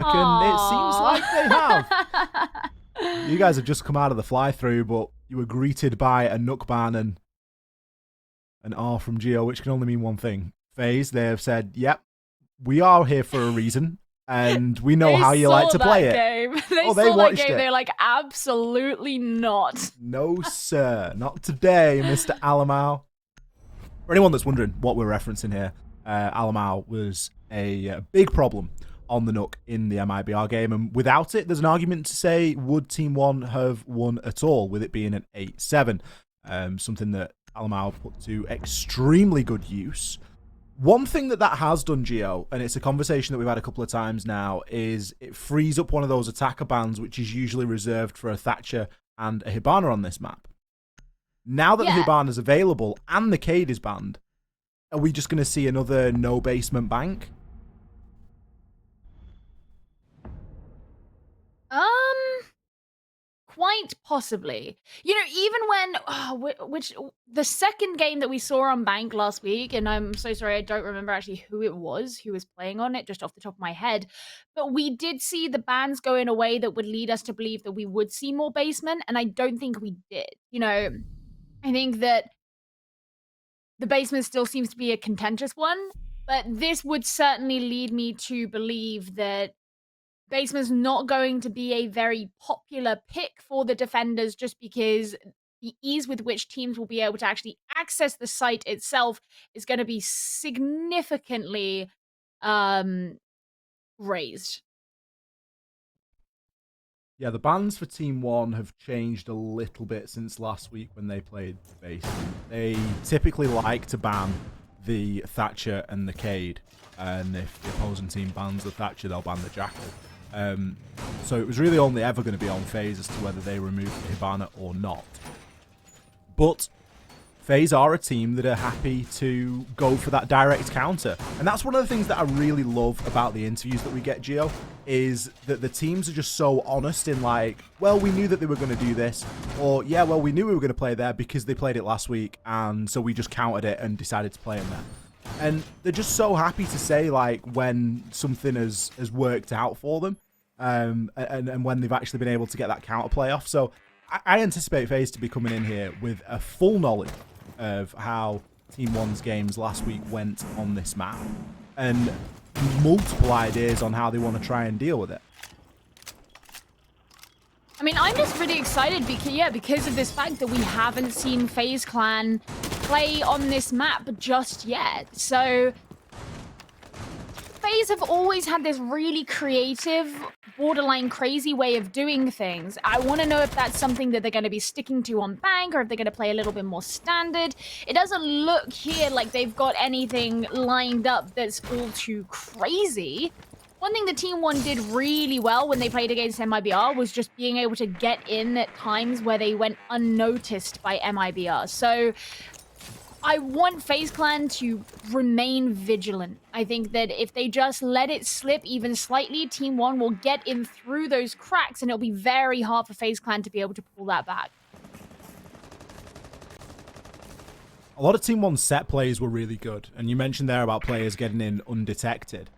And it seems like they have. You guys have just come out of the fly-through, but you were greeted by a Nook ban and an R from Geo, which can only mean one thing. FaZe, they have said, yep, we are here for a reason, and we know how you like to play it. They saw that game. They're like, absolutely not. No, sir. Not today, Mr. Alamau. For anyone that's wondering what we're referencing here, Alamau was a big problem on the Nook in the MIBR game, and without it, there's an argument to say, would Team One have won at all, with it being an 8-7? Something that Alamau put to extremely good use. One thing that has done, Geo, and it's a conversation that we've had a couple of times now, is it frees up one of those attacker bans, which is usually reserved for a Thatcher and a Hibana on this map. Now that the Hibana is available and the Cade is banned, are we just going to see another no basement bank? Quite possibly. You know, even when the second game that we saw on Bank last week, and I'm so sorry, I don't remember actually who was playing on it, just off the top of my head, but we did see the bans go in a way that would lead us to believe that we would see more basement, and I don't think we did. You know, I think that the basement still seems to be a contentious one, but this would certainly lead me to believe that basement's not going to be a very popular pick for the defenders, just because the ease with which teams will be able to actually access the site itself is going to be significantly raised. Yeah, the bans for Team One have changed a little bit since last week when they played the basement. They typically like to ban the Thatcher and the Cade, and if the opposing team bans the Thatcher, they'll ban the Jackal. So it was really only ever going to be on FaZe as to whether they removed the Hibana or not. But FaZe are a team that are happy to go for that direct counter. And that's one of the things that I really love about the interviews that we get, Gio, is that the teams are just so honest in like, well, we knew that they were going to do this, or yeah, well, we knew we were going to play there because they played it last week, and so we just countered it and decided to play in there. And they're just so happy to say, like, when something has worked out for them, and when they've actually been able to get that counter play off. So I anticipate FaZe to be coming in here with a full knowledge of how Team One's games last week went on this map, and multiple ideas on how they want to try and deal with it. I mean, I'm just really excited because of this fact that we haven't seen FaZe Clan play on this map just yet. So FaZe have always had this really creative, borderline crazy way of doing things. I want to know if that's something that they're going to be sticking to on Bank, or if they're going to play a little bit more standard. It doesn't look here like they've got anything lined up that's all too crazy. One thing the Team One did really well when they played against MIBR was just being able to get in at times where they went unnoticed by MIBR. So I want FaZe Clan to remain vigilant. I think that if they just let it slip even slightly, Team One will get in through those cracks, and it'll be very hard for FaZe Clan to be able to pull that back. A lot of Team One's set plays were really good, and you mentioned there about players getting in undetected.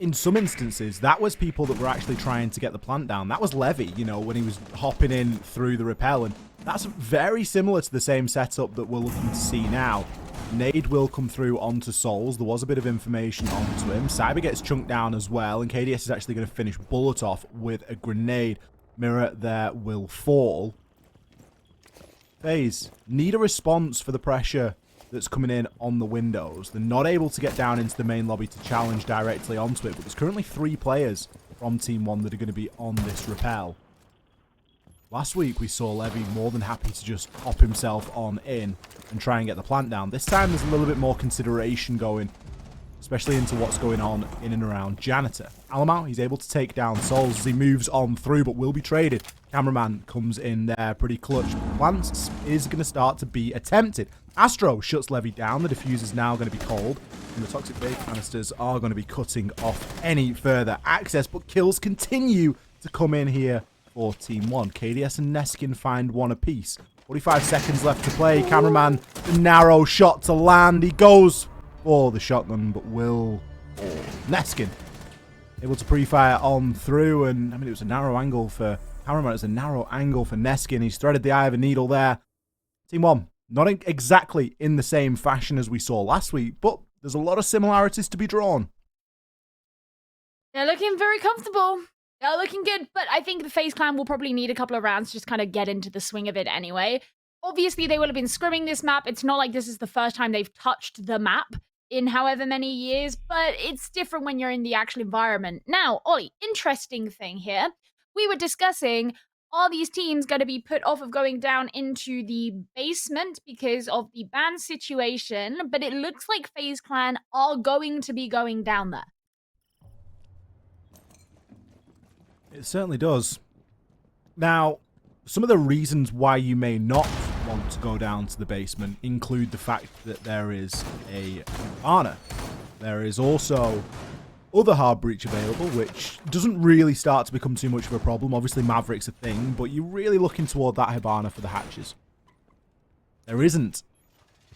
In some instances, that was people that were actually trying to get the plant down. That was Levy, you know, when he was hopping in through the rappel, and that's very similar to the same setup that we're looking to see now. Nade will come through onto Souls. There was a bit of information onto him. Cyber gets chunked down as well, and KDS is actually going to finish Bullet off with a grenade. Mirror there will fall. FaZe need a response for the pressure that's coming in on the windows. They're not able to get down into the main lobby to challenge directly onto it, but there's currently 3 players from Team One that are going to be on this rappel. Last week, we saw Levy more than happy to just hop himself on in and try and get the plant down. This time, there's a little bit more consideration going, especially into what's going on in and around Janitor. Alamau, he's able to take down Souls as he moves on through, but will be traded. Cameraman comes in there pretty clutch. Plants is going to start to be attempted. Astro shuts Levy down. The diffuser's now going to be cold, and the toxic bait canisters are going to be cutting off any further access, but kills continue to come in here for Team One. KDS and Neskin find one apiece. 45 seconds left to play. Cameraman, the narrow shot to land. He goes for the shotgun, but will fall. Neskin able to pre-fire on through, and I mean, it was a narrow angle for Cameraman. It was a narrow angle for Neskin. He's threaded the eye of a needle there. Team One, not exactly in the same fashion as we saw last week, but there's a lot of similarities to be drawn. They're looking very comfortable. They're looking good, but I think the FaZe clan will probably need a couple of rounds to just kind of get into the swing of it anyway. Obviously, they will have been scrimming this map. It's not like this is the first time they've touched the map in however many years, but it's different when you're in the actual environment. Now, Ollie, interesting thing here. We were discussing, are these teams going to be put off of going down into the basement because of the ban situation? But it looks like FaZe clan are going to be going down there. It certainly does. Now, some of the reasons why you may not want to go down to the basement include the fact that there is a Hibana. There is also other hard breach available, which doesn't really start to become too much of a problem. Obviously, Maverick's a thing, but you're really looking toward that Hibana for the hatches. There isn't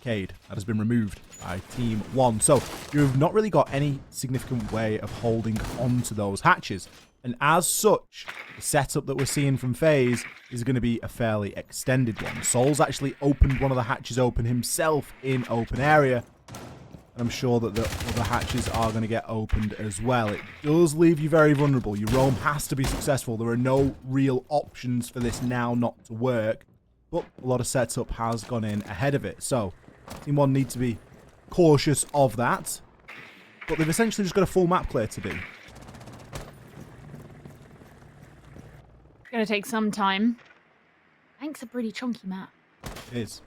Cade. That has been removed by Team One. So you've not really got any significant way of holding onto those hatches. And as such, the setup that we're seeing from FaZe is going to be a fairly extended one. Sol's actually opened one of the hatches open himself in open area. And I'm sure that the other hatches are going to get opened as well. It does leave you very vulnerable. Your roam has to be successful. There are no real options for this now not to work. But a lot of setup has gone in ahead of it. So Team One need to be cautious of that. But they've essentially just got a full map clear to do. Gonna take some time. Thanks, a pretty chunky map. It is.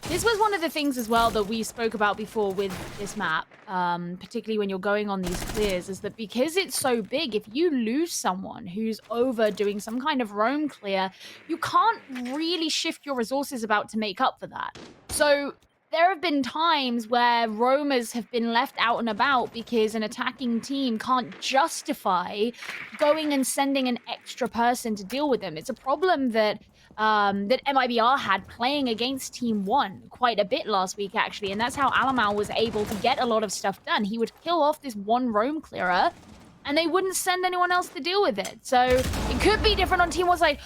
This was one of the things as well that we spoke about before with this map, particularly when you're going on these clears, is that because it's so big, if you lose someone who's over doing some kind of roam clear, you can't really shift your resources about to make up for that. So there have been times where roamers have been left out and about because an attacking team can't justify going and sending an extra person to deal with them. It's a problem that that MIBR had playing against Team One quite a bit last week, actually, and that's how Alamal was able to get a lot of stuff done. He would kill off this one roam clearer, and they wouldn't send anyone else to deal with it. So it could be different on Team One's side.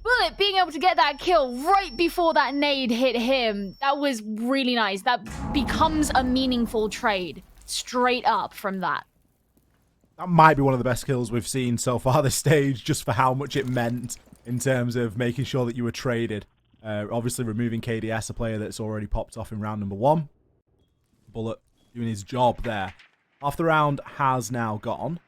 Bullet being able to get that kill right before that nade hit him, that was really nice. That becomes a meaningful trade straight up from that. That might be one of the best kills we've seen so far this stage, just for how much it meant in terms of making sure that you were traded. Obviously removing KDS, a player that's already popped off in round number 1. Bullet doing his job there. Half the round has now gone.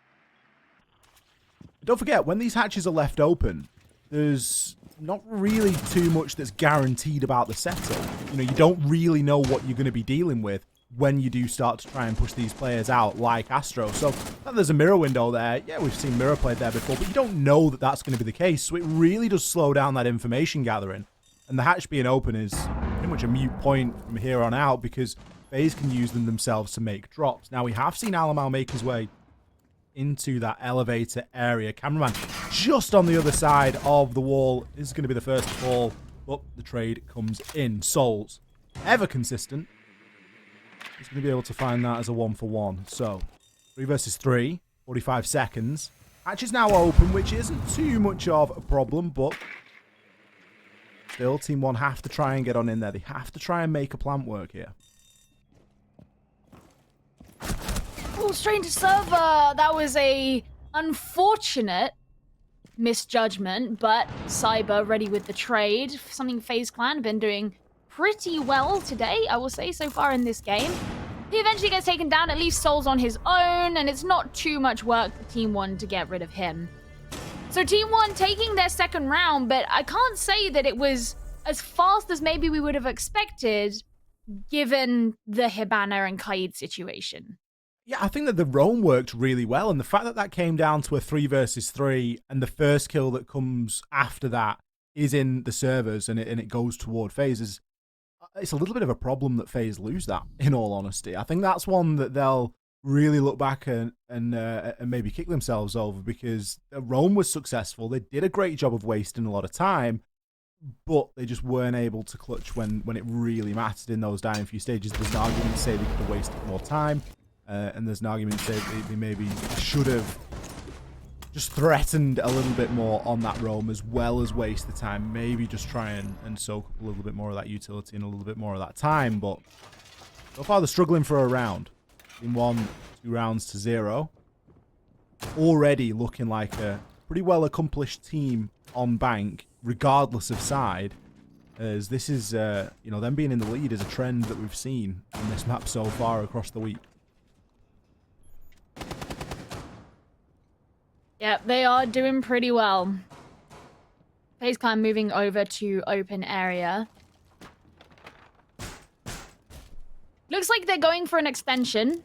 But don't forget, when these hatches are left open, there's not really too much that's guaranteed about the setup. You know, you don't really know what you're going to be dealing with when you do start to try and push these players out like Astro. So there's a mirror window there. Yeah, we've seen mirror played there before, but you don't know that that's going to be the case. So it really does slow down that information gathering. And the hatch being open is pretty much a mute point from here on out because FaZe can use them themselves to make drops. Now, we have seen Alamal make his way into that elevator area. Cameraman just on the other side of the wall is going to be the first to fall, but the trade comes in. Souls, ever consistent, he's going to be able to find that as a 1-for-1. So 3 versus 3, 45 seconds. Hatch is now open, which isn't too much of a problem, but still Team One have to try and get on in there. They have to try and make a plant work here. Oh, straight into server. That was a unfortunate misjudgment, but Cyber ready with the trade. Something FaZe clan have been doing pretty well today, I will say, so far in this game. He eventually gets taken down, at least Soul's on his own, and it's not too much work for Team One to get rid of him. So Team One taking their second round, but I can't say that it was as fast as maybe we would have expected, given the Hibana and Kaid situation. Yeah, I think that the roam worked really well, and the fact that that came down to a 3 versus 3, and the first kill that comes after that is in the servers, and it goes toward FaZe, it's a little bit of a problem that FaZe lose that, in all honesty. I think that's one that they'll really look back and maybe kick themselves over, because roam was successful. They did a great job of wasting a lot of time, but they just weren't able to clutch when it really mattered in those dying few stages. There's an argument to say they could have wasted more time. and there's an argument that they maybe should have just threatened a little bit more on that roam, as well as waste the time. Maybe just try and soak up a little bit more of that utility and a little bit more of that time. But so far, they're struggling for a round. In 1, 2 rounds to 0. Already looking like a pretty well accomplished team on bank, regardless of side. As this is, you know, them being in the lead is a trend that we've seen on this map so far across the week. Yeah, they are doing pretty well. FaZe Clan moving over to open area. Looks like they're going for an extension,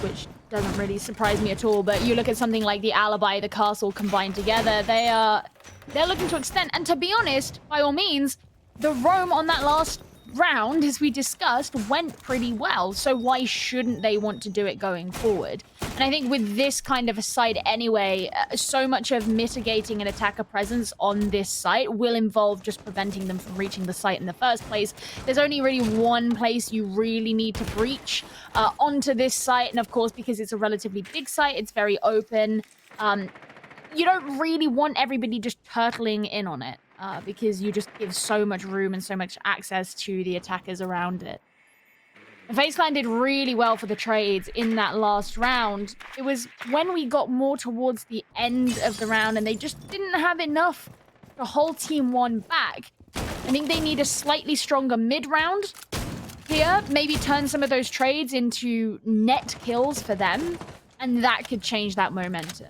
which doesn't really surprise me at all. But you look at something like the Alibi, the Castle combined together, they're looking to extend. And to be honest, by all means, the roam on that last round, as we discussed, went pretty well. So why shouldn't they want to do it going forward? And I think with this kind of a site anyway, so much of mitigating an attacker presence on this site will involve just preventing them from reaching the site in the first place. There's only really one place you really need to breach onto this site. And of course, because it's a relatively big site, it's very open. You don't really want everybody just turtling in on it because you just give so much room and so much access to the attackers around it. FaZe Clan did really well for the trades in that last round. It was when we got more towards the end of the round and they just didn't have enough to hold Team 1 back. I think they need a slightly stronger mid-round here. Maybe turn some of those trades into net kills for them, and that could change that momentum.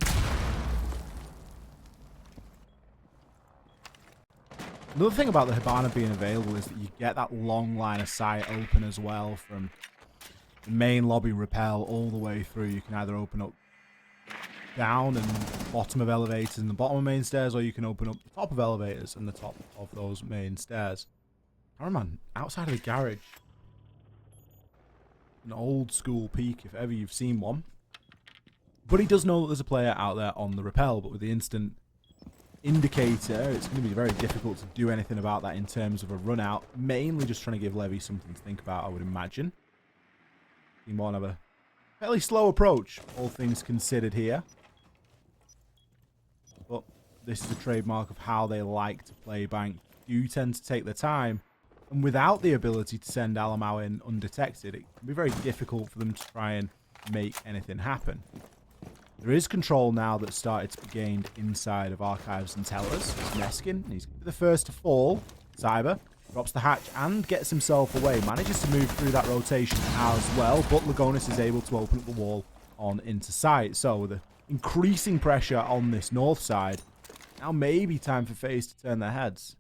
Another thing about the Hibana being available is that you get that long line of sight open as well from the main lobby rappel all the way through. You can either open up down and bottom of elevators and the bottom of main stairs, or you can open up the top of elevators and the top of those main stairs. Cameraman, outside of the garage. An old school peak, if ever you've seen one. But he does know that there's a player out there on the rappel, but with the instant indicator, it's going to be very difficult to do anything about that in terms of a run out. Mainly just trying to give Levy something to think about, I would imagine. Team 1 have a fairly slow approach, all things considered here. But this is a trademark of how they like to play bank. You tend to take their time, and without the ability to send Alamau in undetected, it can be very difficult for them to try and make anything happen. There is control now that's started to be gained inside of Archives and Tellers. Neskin, he's the first to fall. Cyber drops the hatch and gets himself away. Manages to move through that rotation as well, but Lagonis is able to open up the wall on into sight. So with the increasing pressure on this north side, now maybe time for FaZe to turn their heads.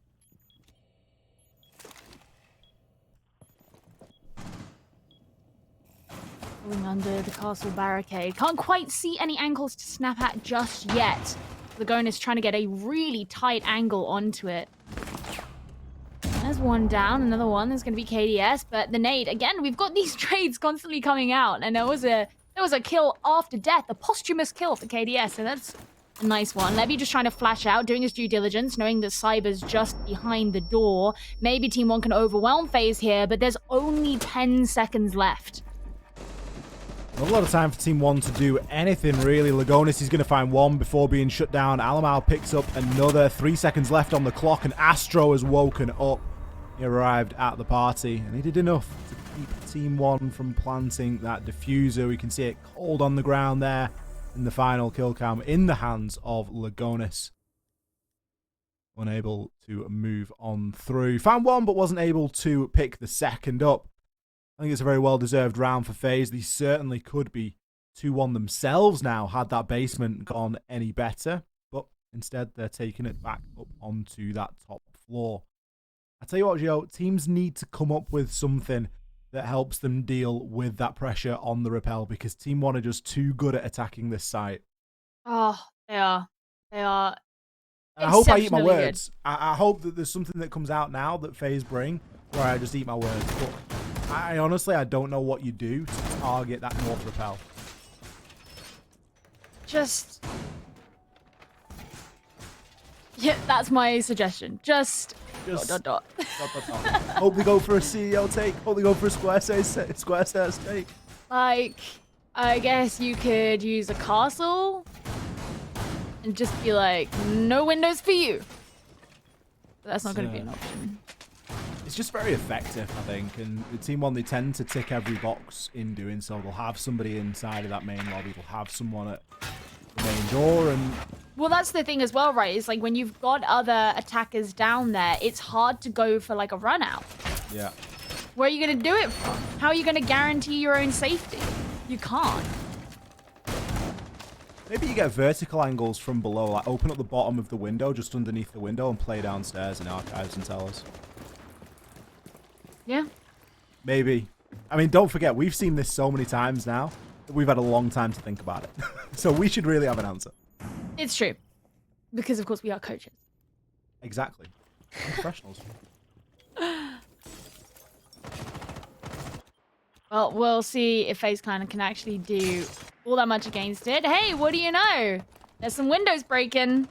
Going under the castle barricade. Can't quite see any angles to snap at just yet. Lagonis trying to get a really tight angle onto it. There's one down, another one. There's going to be KDS, but the nade, again, we've got these trades constantly coming out, and there was a kill after death, a posthumous kill for KDS, so that's a nice one. Levy just trying to flash out, doing his due diligence, knowing that Cyber's just behind the door. Maybe Team 1 can overwhelm FaZe here, but there's only 10 seconds left. Not a lot of time for Team 1 to do anything, really. Lagonis is going to find one before being shut down. Alamau picks up another. 3 seconds left on the clock, and Astro has woken up. He arrived at the party, and he did enough to keep Team 1 from planting that diffuser. We can see it cold on the ground there in the final kill cam in the hands of Lagonis. Unable to move on through. Found one, but wasn't able to pick the second up. I think it's a very well-deserved round for FaZe. They certainly could be 2-1 themselves now, had that basement gone any better. But instead, they're taking it back up onto that top floor. I tell you what, Gio, teams need to come up with something that helps them deal with that pressure on the rappel, because Team 1 are just too good at attacking this site. Oh, they are. They are. I hope I eat my words. I hope that there's something that comes out now that FaZe bring where I just eat my words. But I honestly don't know what you do to target that north rappel. Just... yeah, that's my suggestion. Just... dot. Hope they go for a CEO take. Hope they go for a square stairs take. Like, I guess you could use a castle and just be like, no windows for you. But that's not going to be an option. It's just very effective, I think, and the Team One, they tend to tick every box in doing so. They'll have somebody inside of that main lobby, they'll have someone at the main door, and... Well, that's the thing as well, right? It's like when you've got other attackers down there, it's hard to go for like a run out. Yeah. Where are you going to do it from? How are you going to guarantee your own safety? You can't. Maybe you get vertical angles from below, like open up the bottom of the window, just underneath the window, and play downstairs in archives and towers. Yeah. Maybe. I mean, don't forget, we've seen this so many times now that we've had a long time to think about it. So we should really have an answer. It's true. Because, of course, we are coaches. Exactly. Professionals. Well, we'll see if FaZe Clan can actually do all that much against it. Hey, what do you know? There's some windows breaking.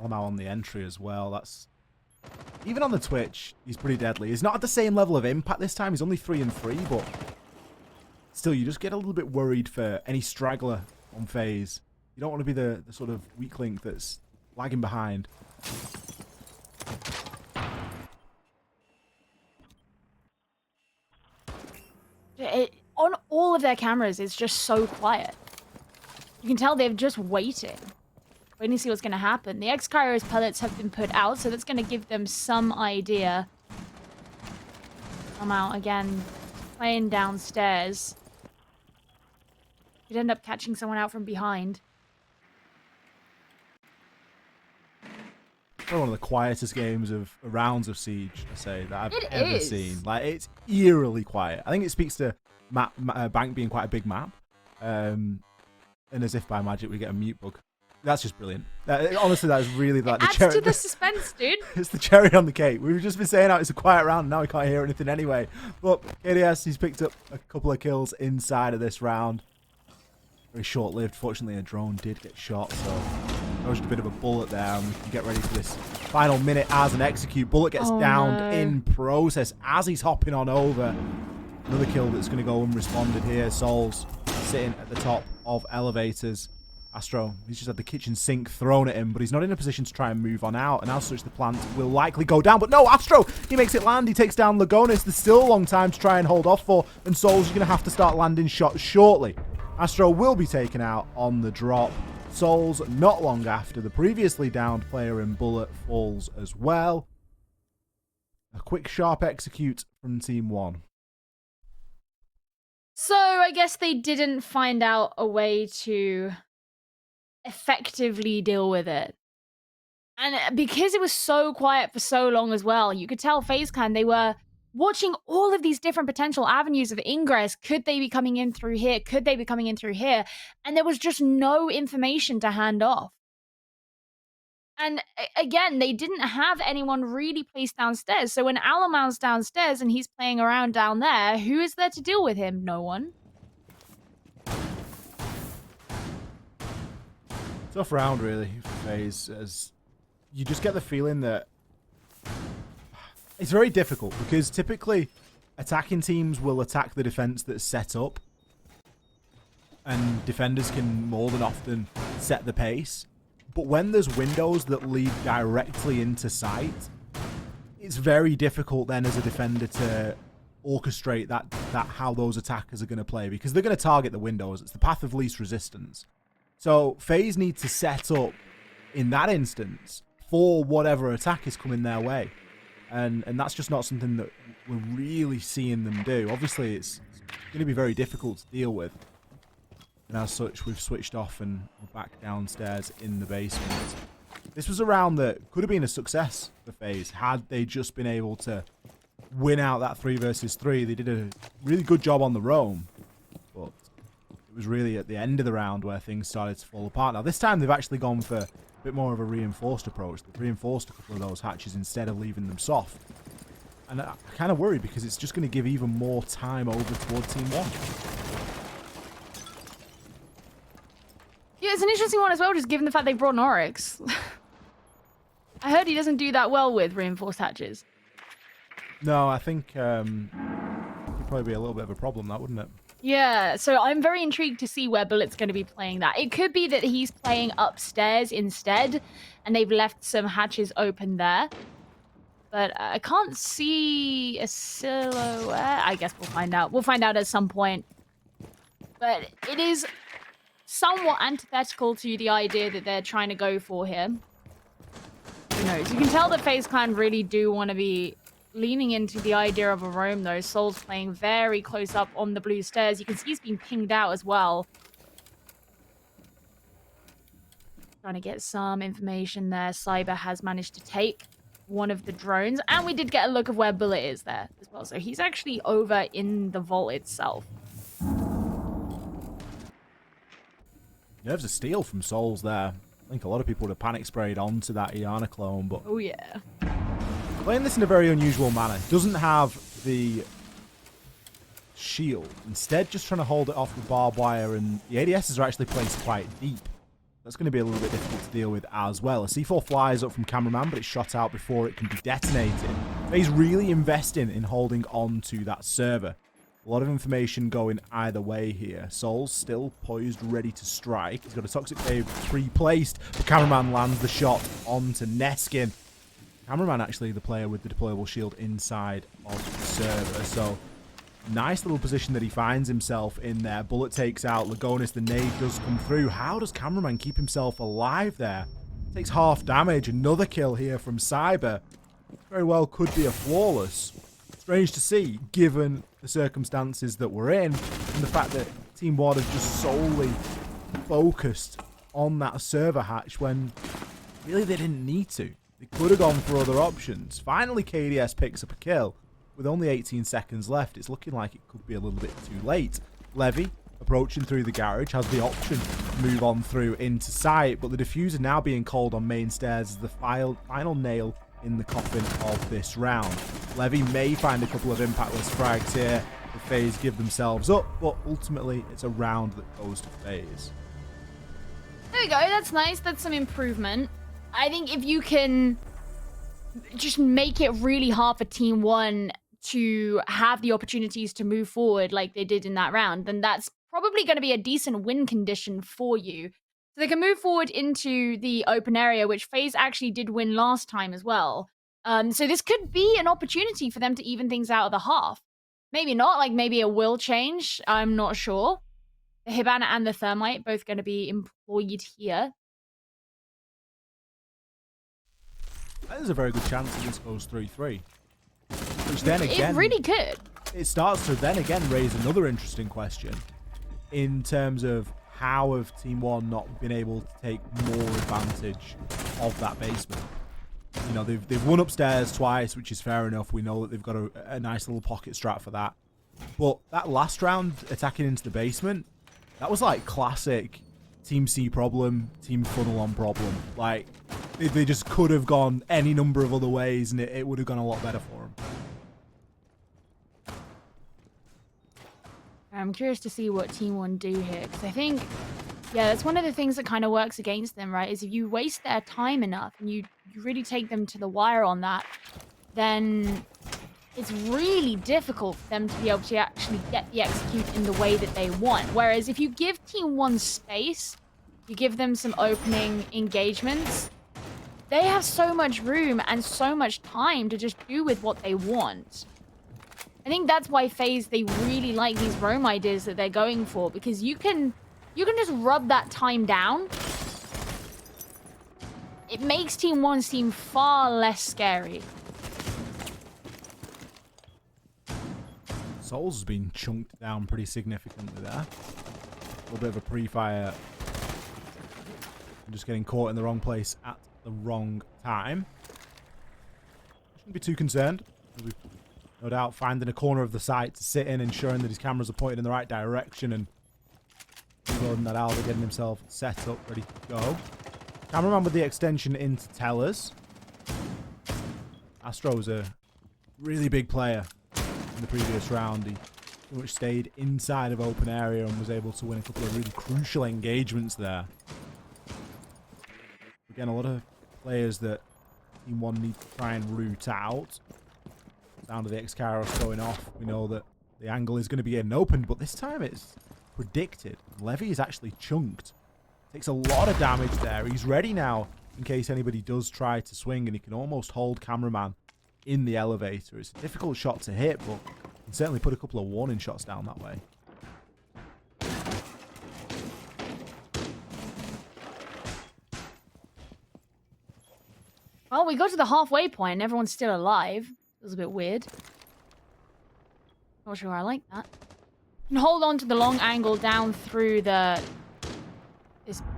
I'm out on the entry as well. That's... Even on the Twitch, he's pretty deadly. He's not at the same level of impact this time. He's only 3-3, but... Still, you just get a little bit worried for any straggler on FaZe. You don't want to be the sort of weak link that's lagging behind. On all of their cameras, it's just so quiet. You can tell they're just waiting to see what's going to happen. The X-Kairos pellets have been put out, so that's going to give them some idea. I'm out again, playing downstairs. You'd end up catching someone out from behind. One of the quietest games of rounds of Siege, I say, that I've ever seen. Like, it's eerily quiet. I think it speaks to Bank being quite a big map. And as if by magic we get a mute bug. That's just brilliant. Honestly, that is really like the cherry. Adds to the suspense, dude. It's the cherry on the cake. We've just been saying how it's a quiet round, and now we can't hear anything anyway. But KDS, he's picked up a couple of kills inside of this round. Very short-lived. Fortunately, a drone did get shot, so that was just a bit of a bullet there. And we can get ready for this final minute as an execute. Bullet gets downed in process as he's hopping on over. Another kill that's going to go unresponded here. Souls sitting at the top of elevators. Astro, he's just had the kitchen sink thrown at him, but he's not in a position to try and move on out. And as such, the plant will likely go down. But no, Astro, he makes it land. He takes down Lagonis. There's still a long time to try and hold off for. And Souls is going to have to start landing shots shortly. Astro will be taken out on the drop. Souls, not long after, the previously downed player in Bullet falls as well. A quick, sharp execute from Team 1. So I guess they didn't find out a way to effectively deal with it. And because it was so quiet for so long as well, you could tell FaZe Clan, they were watching all of these different potential avenues of ingress. Could they be coming in through here? Could they be coming in through here? And there was just no information to hand off. And again, they didn't have anyone really placed downstairs. So when Alaman's downstairs and he's playing around down there, who is there to deal with him? No one. Tough round, really, for FaZe, as you just get the feeling that it's very difficult, because typically attacking teams will attack the defense that's set up, and defenders can more than often set the pace. But when there's windows that lead directly into sight, it's very difficult then as a defender to orchestrate that how those attackers are going to play, because they're going to target the windows. It's the path of least resistance. So FaZe need to set up in that instance for whatever attack is coming their way. And that's just not something that we're really seeing them do. Obviously, it's going to be very difficult to deal with. And as such, we've switched off and we're back downstairs in the basement. This was a round that could have been a success for FaZe had they just been able to win out that 3 versus 3. They did a really good job on the roam, but it was really at the end of the round where things started to fall apart. Now, this time they've actually gone for a bit more of a reinforced approach. They've reinforced a couple of those hatches instead of leaving them soft. And I kind of worry because it's just going to give even more time over toward Team 1. Yeah, it's an interesting one as well, just given the fact they brought an Oryx. I heard he doesn't do that well with reinforced hatches. No, I think people probably be a little bit of a problem, that, wouldn't it? Yeah, so I'm very intrigued to see where Bullet's going to be playing that. It could be that he's playing upstairs instead, and they've left some hatches open there. But I can't see a silhouette. I guess we'll find out. We'll find out at some point. But it is somewhat antithetical to the idea that they're trying to go for here. Who knows? You can tell that FaZe Clan really do want to be leaning into the idea of a roam, though. Soul's playing very close up on the blue stairs. You can see he's been pinged out as well. Trying to get some information there. Cyber has managed to take one of the drones, and we did get a look of where Bullet is there as well. So he's actually over in the vault itself. Nerves of steel from Souls there. I think a lot of people would have panic sprayed onto that Iana clone, but oh yeah, playing this in a very unusual manner. Doesn't have the shield. Instead, just trying to hold it off with barbed wire, and the ADSs are actually placed quite deep. That's going to be a little bit difficult to deal with as well. A C4 flies up from cameraman, but it's shot out before it can be detonated. He's really investing in holding on to that server. A lot of information going either way here. Soul's still poised, ready to strike. He's got a Toxic Wave pre-placed, but cameraman lands the shot onto Neskin. Cameraman actually the player with the deployable shield inside of the server, so nice little position that he finds himself in there. Bullet takes out Lagonis. The nade does come through. How does cameraman keep himself alive there? Takes half damage. Another kill here from Cyber. Very well could be a flawless. Strange to see, given the circumstances that we're in, and the fact that Team Ward have just solely focused on that server hatch when really they didn't need to. They could have gone for other options. Finally, KDS picks up a kill. With only 18 seconds left, it's looking like it could be a little bit too late. Levy, approaching through the garage, has the option to move on through into sight, but the diffuser now being called on main stairs is the final nail in the coffin of this round. Levy may find a couple of impactless frags here. The FaZe give themselves up, but ultimately it's a round that goes to FaZe. There we go. That's nice. That's some improvement. I think if you can just make it really hard for Team 1 to have the opportunities to move forward like they did in that round, then that's probably going to be a decent win condition for you. So they can move forward into the open area, which FaZe actually did win last time as well. So this could be an opportunity for them to even things out of the half. Maybe not, like maybe it will change. I'm not sure. The Hibana and the Thermite both going to be employed here. There's a very good chance that this goes 3-3. Which then again, it really could. It starts to then again raise another interesting question in terms of how have Team 1 not been able to take more advantage of that basement. You know, they've won upstairs twice, which is fair enough. We know that they've got a nice little pocket strat for that. But that last round, attacking into the basement, that was like classic Team C problem, Team Funnel on problem. Like, they just could have gone any number of other ways, and it would have gone a lot better for them. I'm curious to see what Team 1 do here, because I think, yeah, that's one of the things that kind of works against them, right? Is if you waste their time enough and you really take them to the wire on that, then it's really difficult for them to be able to actually get the execute in the way that they want. Whereas if you give Team 1 space, you give them some opening engagements, they have so much room and so much time to just do with what they want. I think that's why FaZe, they really like these roam ideas that they're going for, because you can just rub that time down. It makes Team 1 seem far less scary. Souls has been chunked down pretty significantly there. A little bit of a pre-fire. Just getting caught in the wrong place at the wrong time. Shouldn't be too concerned. He'll be, no doubt, finding a corner of the site to sit in, ensuring that his cameras are pointed in the right direction, and loading that out, getting himself set up, ready to go. Cameraman with the extension into Tellers. Astro's a really big player in the previous round. He pretty much stayed inside of open area and was able to win a couple of really crucial engagements there. Again, a lot of players that Team 1 need to try and root out. Sound of the X-Kairos going off. We know that the angle is going to be getting opened, but this time it's predicted. Levy is actually chunked. Takes a lot of damage there. He's ready now in case anybody does try to swing, and he can almost hold cameraman in the elevator. It's a difficult shot to hit, but can certainly put a couple of warning shots down that way. Well, we got to the halfway point and everyone's still alive. It was a bit weird. Not sure I like that. And hold on to the long angle down through this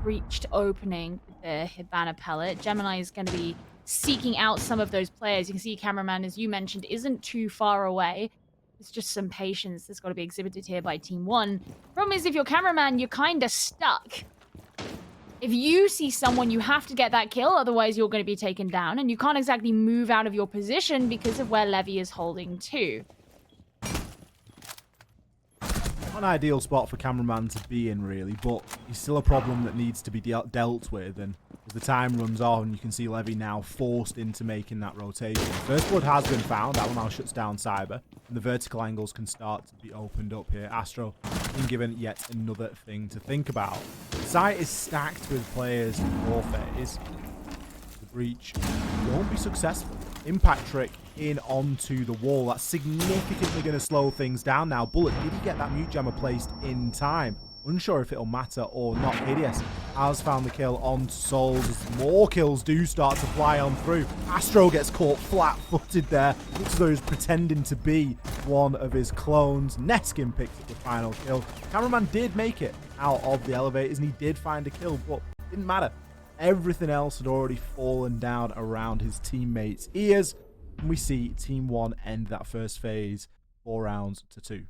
breached opening with the Hibana pellet. Gemini is going to be seeking out some of those players. You can see cameraman, as you mentioned, isn't too far away. It's just some patience that's got to be exhibited here by Team 1. Problem is, if you're cameraman, you're kind of stuck. If you see someone, you have to get that kill, otherwise you're going to be taken down, and you can't exactly move out of your position because of where Levy is holding to. Not an ideal spot for cameraman to be in, really, but he's still a problem that needs to be dealt with, and as the time runs on, you can see Levy now forced into making that rotation. First blood has been found. That one now shuts down Cyber, and the vertical angles can start to be opened up here. Astro being given yet another thing to think about. The site is stacked with players in FaZe. The breach won't be successful. Impact trick in onto the wall. That's significantly going to slow things down now. Bullet, did he get that mute jammer placed in time? Unsure if it'll matter or not. KDS has found the kill on Souls as more kills do start to fly on through. Astro gets caught flat-footed there. Looks as though he's pretending to be one of his clones. Neskin picks up the final kill. Cameraman did make it out of the elevators and he did find a kill, but it didn't matter. Everything else had already fallen down around his teammates' ears. And we see Team 1 end that first phase 4-2.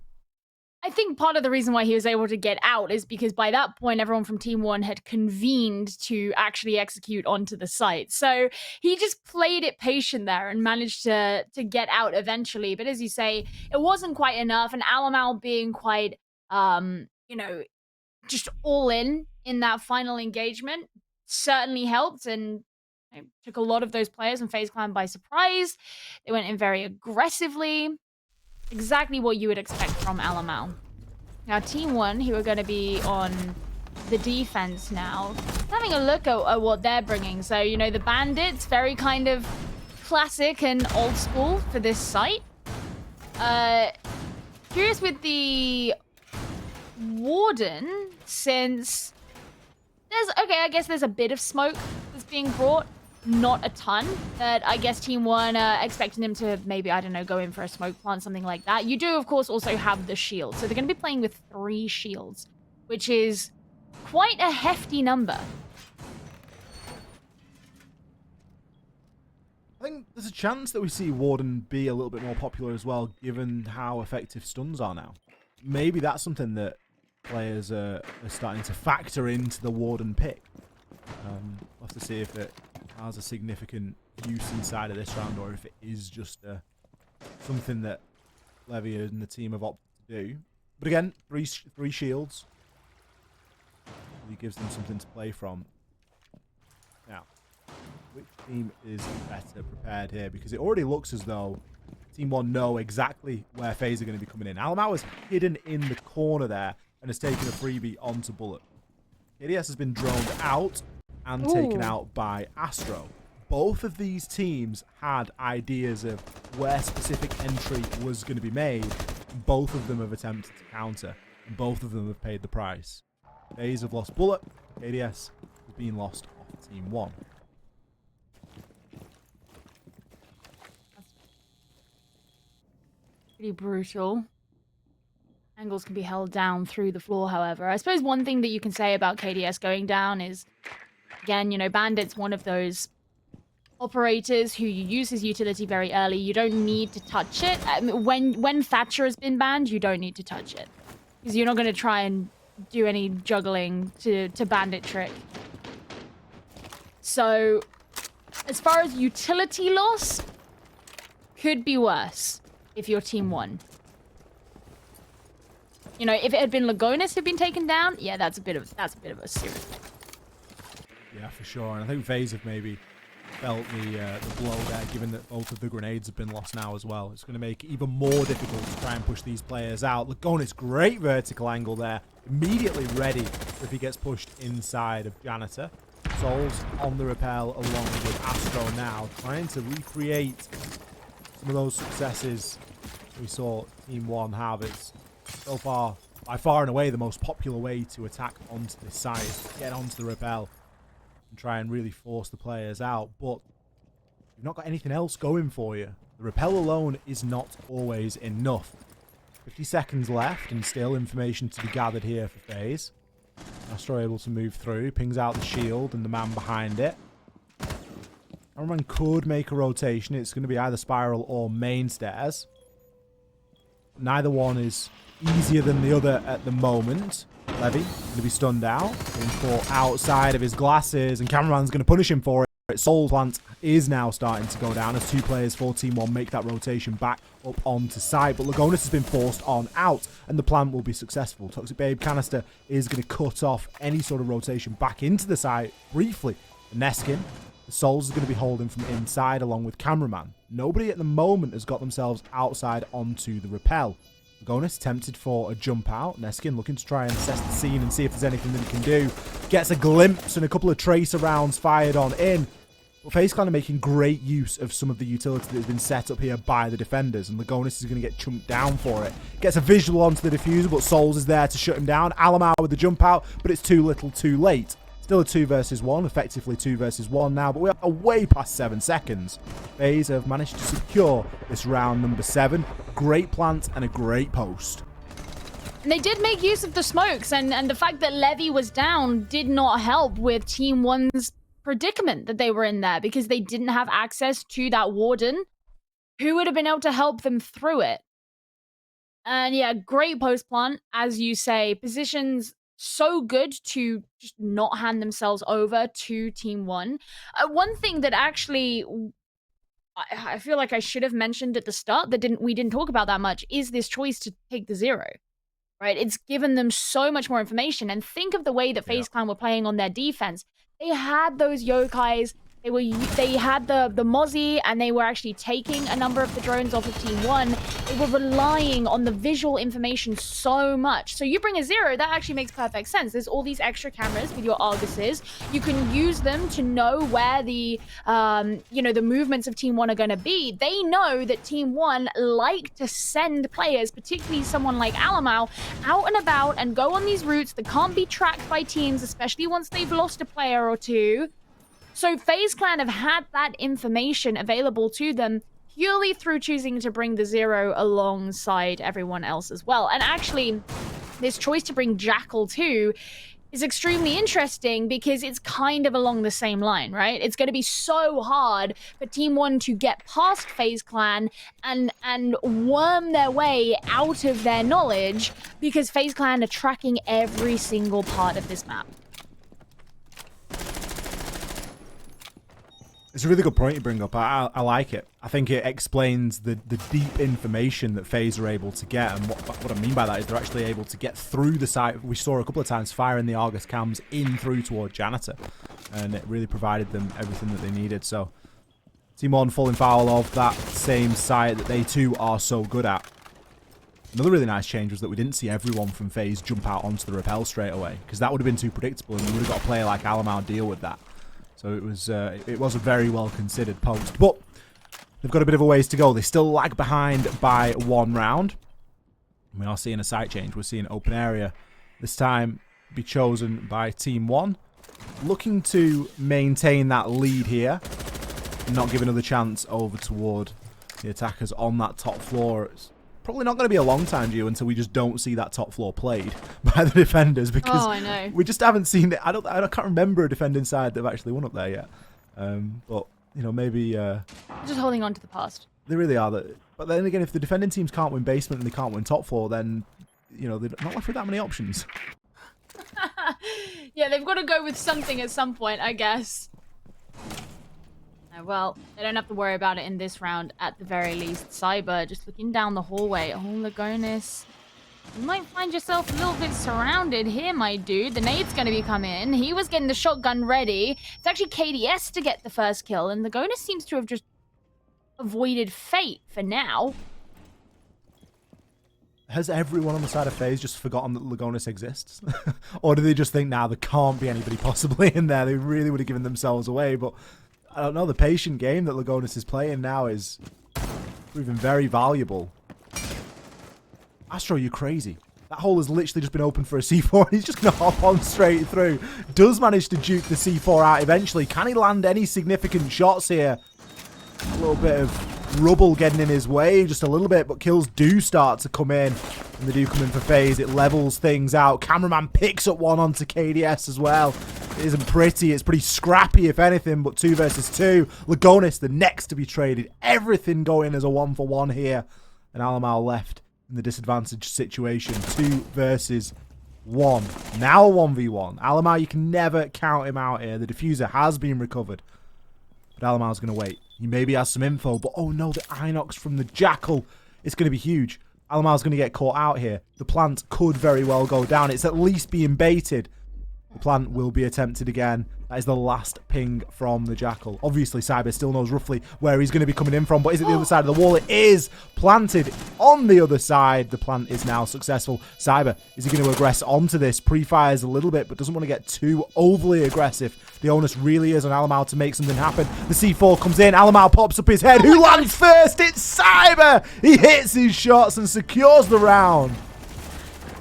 I think part of the reason why he was able to get out is because by that point, everyone from Team 1 had convened to actually execute onto the site. So he just played it patient there and managed to get out eventually. But as you say, it wasn't quite enough. And Alamal being quite, just all in that final engagement certainly helped and took a lot of those players and FaZe Clan by surprise. They went in very aggressively. Exactly what you would expect from Alamal. Now, Team 1, who are going to be on the defense now, having a look at what they're bringing. So, the Bandits, very kind of classic and old school for this site. Curious with the Warden, since I guess there's a bit of smoke that's being brought. Not a ton, but I guess Team 1 expecting him to maybe, I don't know, go in for a smoke plant, something like that. You do, of course, also have the shield. So they're going to be playing with 3 shields, which is quite a hefty number. I think there's a chance that we see Warden be a little bit more popular as well, given how effective stuns are now. Maybe that's something that players are starting to factor into the Warden pick. We'll have to see if it has a significant use inside of this round or if it is just something that Levy and the team have opted to do. But again, three shields. Really gives them something to play from. Now, which team is better prepared here? Because it already looks as though Team 1 know exactly where FaZe are going to be coming in. Alamau is hidden in the corner there and has taken a freebie onto Bullet. KDS has been droned out and taken out by Astro. Both of these teams had ideas of where specific entry was going to be made. Both of them have attempted to counter, and both of them have paid the price. FaZe have lost Bullet. KDS has been lost off Team 1. Pretty brutal. Angles can be held down through the floor, however. I suppose one thing that you can say about KDS going down is, again, Bandit's one of those operators who you use his utility very early. You don't need to touch it. When Thatcher has been banned, you don't need to touch it. Because you're not going to try and do any juggling to Bandit trick. So, as far as utility loss, could be worse if you're Team 1. If it had been Lagonis who'd been taken down, yeah, that's a bit of a serious thing. Yeah, for sure. And I think FaZe have maybe felt the blow there, given that both of the grenades have been lost now as well. It's going to make it even more difficult to try and push these players out. Lagonis, great vertical angle there. Immediately ready if he gets pushed inside of Janitor. Souls on the rappel along with Astro now, trying to recreate some of those successes we saw Team One have. It's so far, by far and away, the most popular way to attack onto this side. Get onto the rappel and try and really force the players out. But you've not got anything else going for you. The rappel alone is not always enough. 50 seconds left and still information to be gathered here for FaZe. Astro able to move through, pings out the shield and the man behind it. Cameraman could make a rotation. It's going to be either spiral or main stairs. Neither one is easier than the other at the moment. Levy going to be stunned out. Getting caught outside of his glasses, and Cameraman's going to punish him for it. Soul Plant is now starting to go down as two players for Team 1 make that rotation back up onto site. But Lagonis has been forced on out, and the plant will be successful. Toxic Babe Canister is going to cut off any sort of rotation back into the site briefly. Neskin, the Souls is going to be holding from inside along with Cameraman. Nobody at the moment has got themselves outside onto the rappel. Lagonis tempted for a jump out. Neskin looking to try and assess the scene and see if there's anything that he can do. Gets a glimpse and a couple of tracer rounds fired on in. But FaZe Clan are making great use of some of the utility that has been set up here by the defenders, and Lagonis is going to get chunked down for it. Gets a visual onto the diffuser, but Souls is there to shut him down. Alamar with the jump out, but it's too little too late. Still a 2 versus 1, effectively 2 versus 1 now, but we are way past 7 seconds. FaZe have managed to secure this round number 7. Great plant and a great post. And they did make use of the smokes, and the fact that Levy was down did not help with Team 1's predicament that they were in there, because they didn't have access to that warden who would have been able to help them through it. And yeah, great post plant, as you say. Positions so good to just not hand themselves over to Team 1. One thing that actually I feel like I should have mentioned at the start that we didn't talk about that much is this choice to take the 0. Right? It's given them so much more information. And think of the way that FaZe Clan were playing on their defense. They had those yokais. They had the Mozzie, and they were actually taking a number of the drones off of Team 1. They were relying on the visual information so much. So you bring a 0, that actually makes perfect sense. There's all these extra cameras with your Arguses. You can use them to know where the the movements of Team 1 are going to be. They know that Team 1 like to send players, particularly someone like Alamau, out and about and go on these routes that can't be tracked by teams, especially once they've lost a player or two. So FaZe Clan have had that information available to them purely through choosing to bring the 0 alongside everyone else as well. And actually, this choice to bring Jackal too is extremely interesting because it's kind of along the same line, right? It's going to be so hard for Team 1 to get past FaZe Clan and worm their way out of their knowledge, because FaZe Clan are tracking every single part of this map. It's a really good point you bring up. I like it. I think it explains the deep information that FaZe are able to get, and what I mean by that is they're actually able to get through the site. We saw a couple of times firing the Argus cams in through toward Janitor, and it really provided them everything that they needed. So Team 1 falling foul of that same site that they too are so good at. Another really nice change was that we didn't see everyone from FaZe jump out onto the rappel straight away, because that would have been too predictable, and you would have got a player like Alamau deal with that. So it was a very well considered post, but they've got a bit of a ways to go. They still lag behind by 1 round. We are seeing a site change. We're seeing open area this time be chosen by Team 1, looking to maintain that lead here, not give another chance over toward the attackers on that top floor. It's probably not going to be a long time, Gio, until we just don't see that top floor played by the defenders, because I know. we just haven't seen it. I can't remember a defending side that have actually won up there yet. But maybe Just holding on to the past. they really are. But then again, if the defending teams can't win basement and they can't win top floor, then they're not left with that many options. Yeah, they've got to go with something at some point, I guess. Well, they don't have to worry about it in this round, at the very least. Cyber just looking down the hallway. Oh, Lagonis You might find yourself a little bit surrounded here, my dude. The nade's going to be coming in. He was getting the shotgun ready. It's actually KDS to get the first kill, and the Lagonis seems to have just avoided fate for now. Has everyone on the side of FaZe just forgotten that Lagonis exists? Or do they just think, now there can't be anybody possibly in there? They really would have given themselves away, but I don't know. The patient game that Lagonis is playing now is proving very valuable. Astro, you're crazy. That hole has literally just been opened for a C4. He's just going to hop on straight through. Does manage to juke the C4 out eventually. Can he land any significant shots here? A little bit of rubble getting in his way, just a little bit, but kills do start to come in. And they do come in for FaZe. It levels things out. Cameraman picks up one onto KDS as well. It isn't pretty. It's pretty scrappy, if anything, but 2 versus 2. Lagonis, the next to be traded. Everything going as a 1-for-1 here. And Alamal left in the disadvantaged situation. 2 versus 1. Now a 1v1. Alamal, you can never count him out here. The diffuser has been recovered. But Alamal's going to wait. He maybe has some info, but oh no, the Inox from the Jackal. It's going to be huge. Alamal's going to get caught out here. The plant could very well go down. It's at least being baited. The plant will be attempted again. That is the last ping from the Jackal. Obviously, Cyber still knows roughly where he's going to be coming in from, but is it the other side of the wall? It is planted on the other side. The plant is now successful. Cyber, is he going to aggress onto this? Pre-fires a little bit, but doesn't want to get too overly aggressive. The onus really is on Alamal to make something happen. The C4 comes in. Alamal pops up his head. Who lands first? It's Cyber! He hits his shots and secures the round.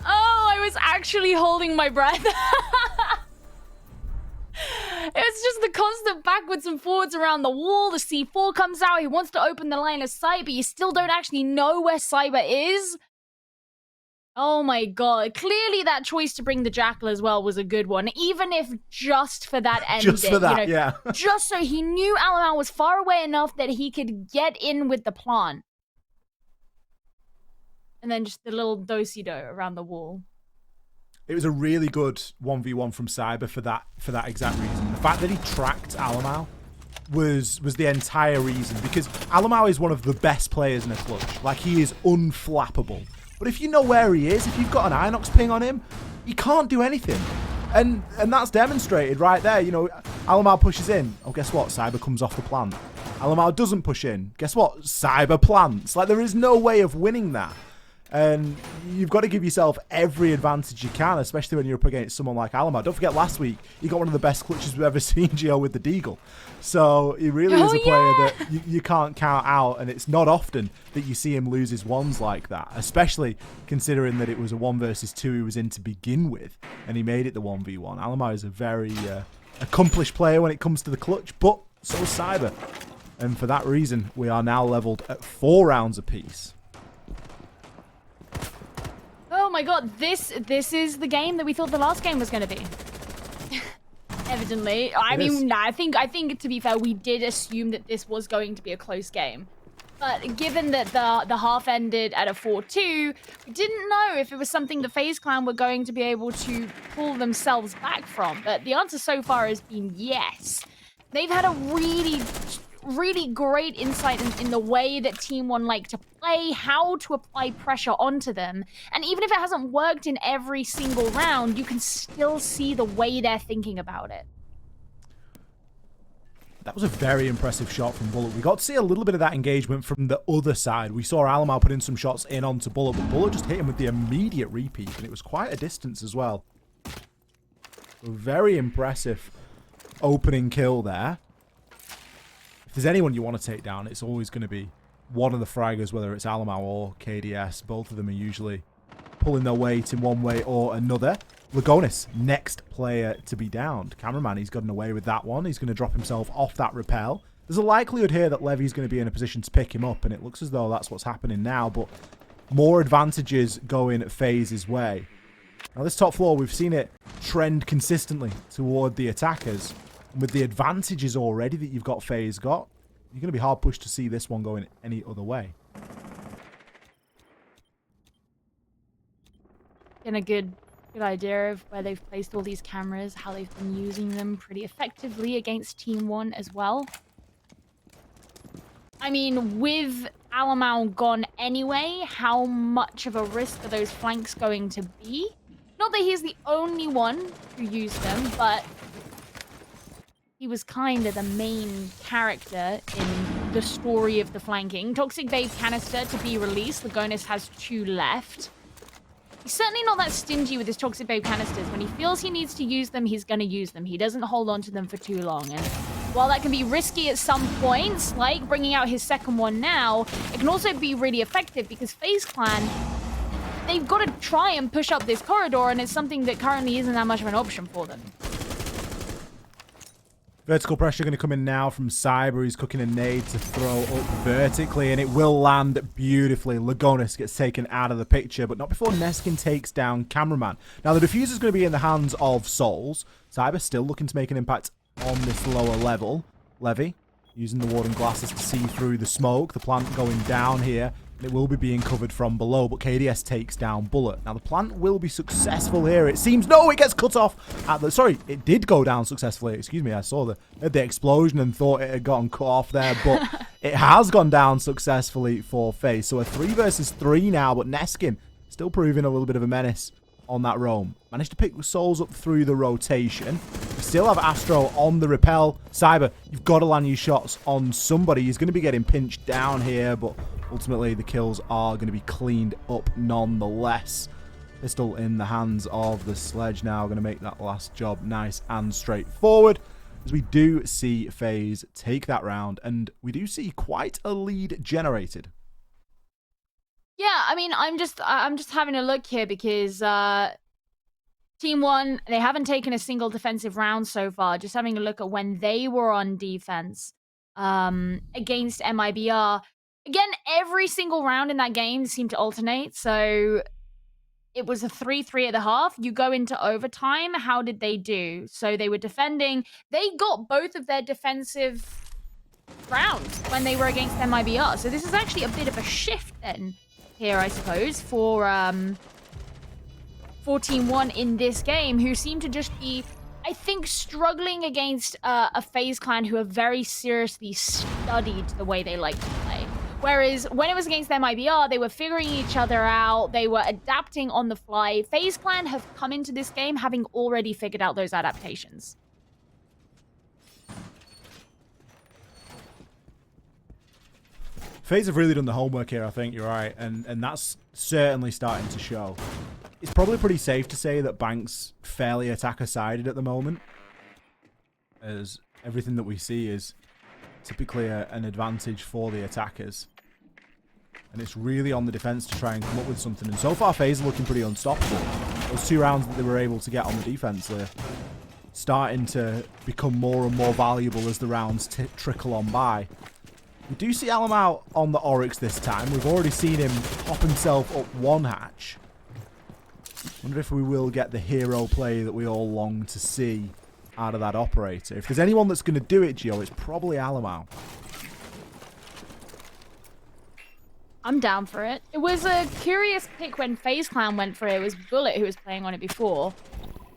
Oh, I was actually holding my breath. It's just the constant backwards and forwards around the wall. The C4 comes out. He wants to open the line of sight, but you still don't actually know where Cyber is. Oh my god. Clearly that choice to bring the Jackal as well was a good one. Even if just for that ending. Just for that, you know, yeah. just so he knew Alamal was far away enough that he could get in with the plant. And then just the little do-si-do around the wall. It was a really good 1v1 from Cyber for that exact reason. The fact that he tracked Alamal was the entire reason, because Alamal is one of the best players in a clutch. Like, he is unflappable. But if you know where he is, if you've got an Inox ping on him, he can't do anything. And that's demonstrated right there. You know, Alamal pushes in. Oh, guess what? Cyber comes off the plant. Alamal doesn't push in. Guess what? Cyber plants. Like, there is no way of winning that. And you've got to give yourself every advantage you can, especially when you're up against someone like Alamal. Don't forget, last week, he got one of the best clutches we've ever seen, Gio, with the Deagle. So he really is a player that you can't count out, and it's not often that you see him lose his ones like that, especially considering that it was a 1 versus 2 he was in to begin with, and he made it the 1v1. Alamal is a very accomplished player when it comes to the clutch, but so is Cyber. And for that reason, we are now leveled at 4 rounds apiece. Oh my god, this is the game that we thought the last game was going to be. Evidently. I mean, I think to be fair, we did assume that this was going to be a close game. But given that the half ended at a 4-2, we didn't know if it was something the FaZe clan were going to be able to pull themselves back from. But the answer so far has been yes. They've had a really great insight in the way that Team One like to play, how to apply pressure onto them. And even if it hasn't worked in every single round, you can still see the way they're thinking about it. That was a very impressive shot from Bullet. We got to see a little bit of that engagement from the other side. We saw Alamal put in some shots in onto Bullet, but Bullet just hit him with the immediate repeat, and it was quite a distance as well. A very impressive opening kill there. If there's anyone you want to take down, it's always going to be one of the fraggers, whether it's Alamal or KDS. Both of them are usually pulling their weight in one way or another. Lagonis, next player to be downed. Cameraman, he's gotten away with that one. He's going to drop himself off that rappel. There's a likelihood here that Levy's going to be in a position to pick him up, and it looks as though that's what's happening now, but more advantages going FaZe's way. Now, this top floor, we've seen it trend consistently toward the attackers. And with the advantages already that you've got FaZe got, you're going to be hard pushed to see this one going any other way. And a good idea of where they've placed all these cameras, how they've been using them pretty effectively against Team One as well. I mean, with Alamau gone anyway, how much of a risk are those flanks going to be? Not that he's the only one who used them, but he was kind of the main character in the story of the flanking. Toxic Babe canister to be released. Lagonis has 2 left. He's certainly not that stingy with his Toxic Babe canisters. When he feels he needs to use them, he's going to use them. He doesn't hold on to them for too long. And while that can be risky at some points, like bringing out his second one now, it can also be really effective because FaZe Clan, they've got to try and push up this corridor, and it's something that currently isn't that much of an option for them. Vertical pressure going to come in now from Cyber. He's cooking a nade to throw up vertically, and it will land beautifully. Lagonis gets taken out of the picture, but not before Neskin takes down Cameraman. Now, the diffuser is going to be in the hands of Souls. Cyber still looking to make an impact on this lower level. Levy using the warding glasses to see through the smoke. The plant going down here. It will be being covered from below, but KDS takes down Bullet. Now, the plant will be successful here. It seems... No, it gets cut off at the... Sorry, it did go down successfully. Excuse me, I saw the explosion and thought it had gotten cut off there, but it has gone down successfully for FaZe. So a 3 versus 3 now, but Neskin still proving a little bit of a menace on that roam. Managed to pick Souls up through the rotation. We still have Astro on the repel. Cyber, you've got to land your shots on somebody. He's going to be getting pinched down here, but... ultimately, the kills are going to be cleaned up nonetheless. Pistol in the hands of the Sledge now. Going to make that last job nice and straightforward. As we do see FaZe take that round. And we do see quite a lead generated. Yeah, I mean, I'm just having a look here because Team 1, they haven't taken a single defensive round so far. Just having a look at when they were on defense against MIBR. Again, every single round in that game seemed to alternate. So it was a 3-3 at the half. You go into overtime. How did they do? So they were defending. They got both of their defensive rounds when they were against MIBR. So this is actually a bit of a shift then here, I suppose, for Team 1 in this game, who seem to just be, I think, struggling against a FaZe Clan who have very seriously studied the way they like to play. Whereas when it was against MIBR, they were figuring each other out. They were adapting on the fly. FaZe Clan have come into this game having already figured out those adaptations. FaZe have really done the homework here, I think. You're right. And that's certainly starting to show. It's probably pretty safe to say that Bank's fairly attacker-sided at the moment, as everything that we see is typically an advantage for the attackers. And it's really on the defense to try and come up with something. And so far, FaZe are looking pretty unstoppable. Those 2 rounds that they were able to get on the defense are starting to become more and more valuable as the rounds trickle on by. We do see Alamau on the Oryx this time. We've already seen him pop himself up 1 hatch. Wonder if we will get the hero play that we all long to see out of that operator. If there's anyone that's going to do it, Gio, it's probably Alamau. I'm down for it. It was a curious pick when FaZe Clan went for it. It was Bullet who was playing on it before.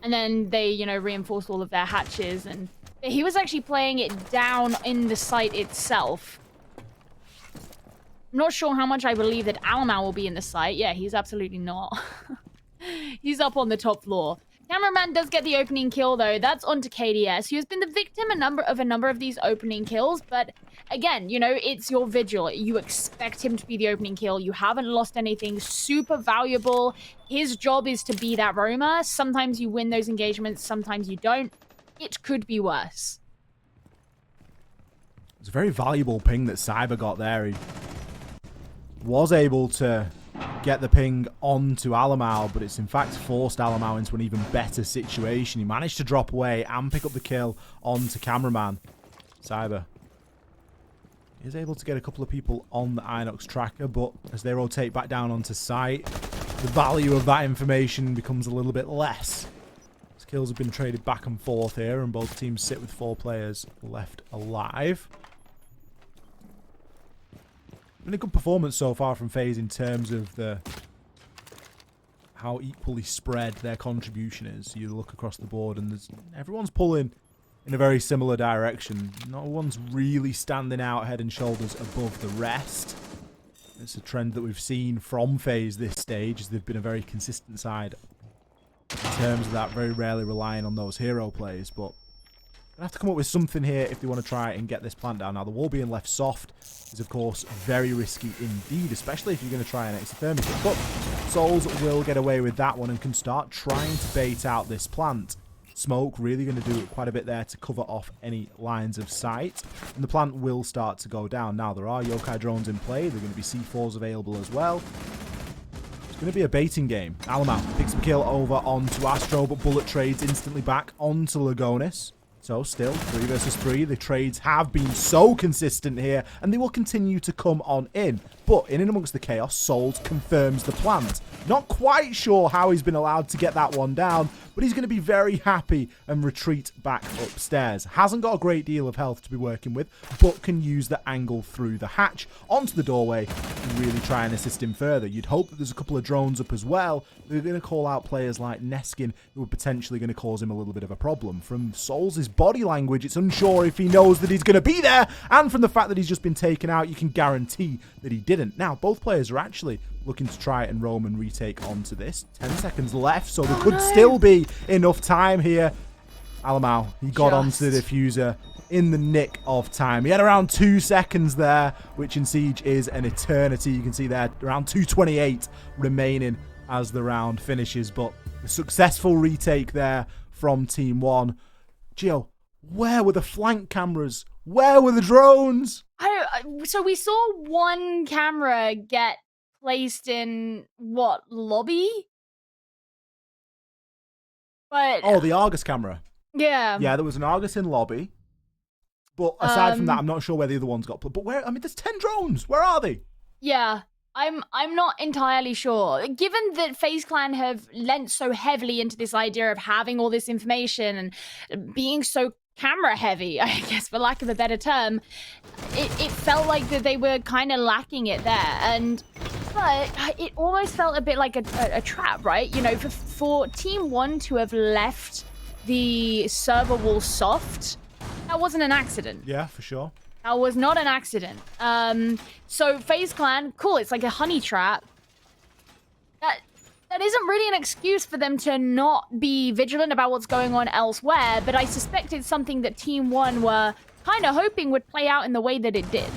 And then they, you know, reinforced all of their hatches. And he was actually playing it down in the site itself. I'm not sure how much I believe that Alamau will be in the site. Yeah, he's absolutely not. He's up on the top floor. Cameraman does get the opening kill, though. That's onto KDS, who has been the victim of a number of these opening kills. But again, you know, it's your vigil. You expect him to be the opening kill. You haven't lost anything super valuable. His job is to be that roamer. Sometimes you win those engagements, sometimes you don't. It could be worse. It's a very valuable ping that Cyber got there. He was able to get the ping onto Alamau, but it's in fact forced Alamau into an even better situation. He managed to drop away and pick up the kill onto Cameraman. Cyber is able to get a couple of people on the Inox tracker, but as they rotate back down onto site, the value of that information becomes a little bit less. Kills have been traded back and forth here, and both teams sit with 4 players left alive. Been a good performance so far from FaZe in terms of how equally spread their contribution is. You look across the board and everyone's pulling in a very similar direction. No one's really standing out head and shoulders above the rest. It's a trend that we've seen from FaZe this stage, as they've been a very consistent side in terms of that, very rarely relying on those hero plays. But they have to come up with something here if they want to try and get this plant down. Now, the wall being left soft is, of course, very risky indeed, especially if you're going to try an exothermic it. But Souls will get away with that one and can start trying to bait out this plant. Smoke really going to do quite a bit there to cover off any lines of sight. And the plant will start to go down. Now, there are yokai drones in play. There are going to be C4s available as well. It's going to be a baiting game. Alamau picks up a kill over onto Astro, but bullet trades instantly back onto Lagonis. So, still, 3 versus 3. The trades have been so consistent here, and they will continue to come on in. But, in and amongst the chaos, Souls confirms the plant. Not quite sure how he's been allowed to get that one down, but he's going to be very happy and retreat back upstairs. Hasn't got a great deal of health to be working with, but can use the angle through the hatch onto the doorway and really try and assist him further. You'd hope that there's a couple of drones up as well. They're going to call out players like Neskin, who are potentially going to cause him a little bit of a problem. From Souls' body language, it's unsure if he knows that he's going to be there, and from the fact that he's just been taken out, you can guarantee that he didn't. Now, both players are actually looking to try and roam and retake onto this. 10 seconds left, so there could still be enough time here. Alamau, he got onto the diffuser in the nick of time. He had around 2 seconds there, which in Siege is an eternity. You can see there, around 2:28 remaining as the round finishes, but a successful retake there from Team 1. Gio, where were the flank cameras? Where were the drones? So we saw one camera get placed in, what, lobby? But oh, the Argus camera. Yeah. Yeah, there was an Argus in lobby. But aside from that, I'm not sure where the other ones got put. But where? I mean, there's 10 drones. Where are they? Yeah. I'm not entirely sure. Given that FaZe Clan have lent so heavily into this idea of having all this information and being so camera heavy, I guess, for lack of a better term, it felt like that they were kind of lacking it there. But it almost felt a bit like a trap, right? You know, for Team 1 to have left the server wall soft, that wasn't an accident. Yeah, for sure. That was not an accident. So FaZe Clan, cool, it's like a honey trap. That isn't really an excuse for them to not be vigilant about what's going on elsewhere, but I suspect it's something that Team 1 were kind of hoping would play out in the way that it did.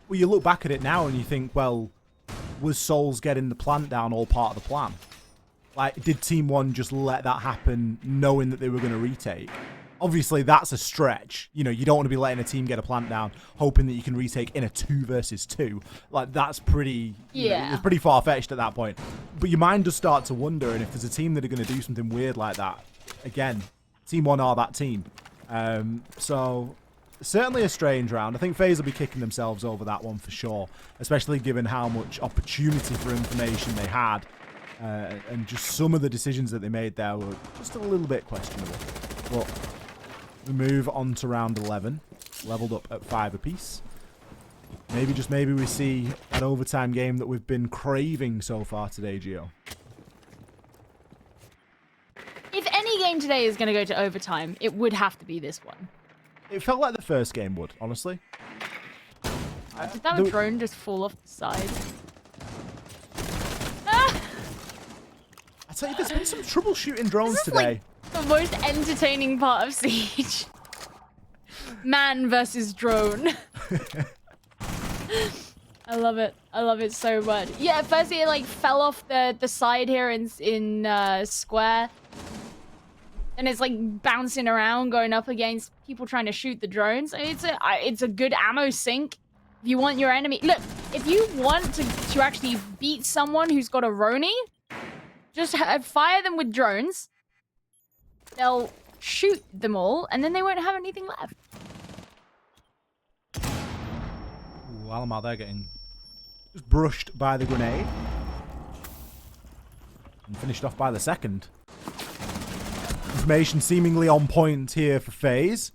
Well, you look back at it now and you think, well, was Souls getting the plant down all part of the plan? Like, did Team 1 just let that happen knowing that they were going to retake? Obviously, that's a stretch. You know, you don't want to be letting a team get a plant down, hoping that you can retake in a 2 versus 2. Like, that's pretty... Yeah. It's pretty far-fetched at that point. But your mind does start to wonder, and if there's a team that are going to do something weird like that, again, Team 1 are that team. So, certainly a strange round. I think FaZe will be kicking themselves over that one for sure, especially given how much opportunity for information they had. And just some of the decisions that they made there were just a little bit questionable. But we move on to round 11, leveled up at 5 apiece. Maybe, just maybe, we see an overtime game that we've been craving so far today, Gio. If any game today is going to go to overtime, it would have to be this one. It felt like the first game would, honestly. Did that drone just fall off the side? I tell you, there's been some troubleshooting drones today. Like the most entertaining part of Siege. Man versus drone. I love it. I love it so much. Yeah, first it like fell off the side here in square. And it's like bouncing around, going up against people trying to shoot the drones. It's a good ammo sink. If you want your enemy... Look, if you want to actually beat someone who's got a Roni, just fire them with drones. They'll shoot them all, and then they won't have anything left. Ooh, Alamar, they're getting just brushed by the grenade. And finished off by the second. Information seemingly on point here for FaZe.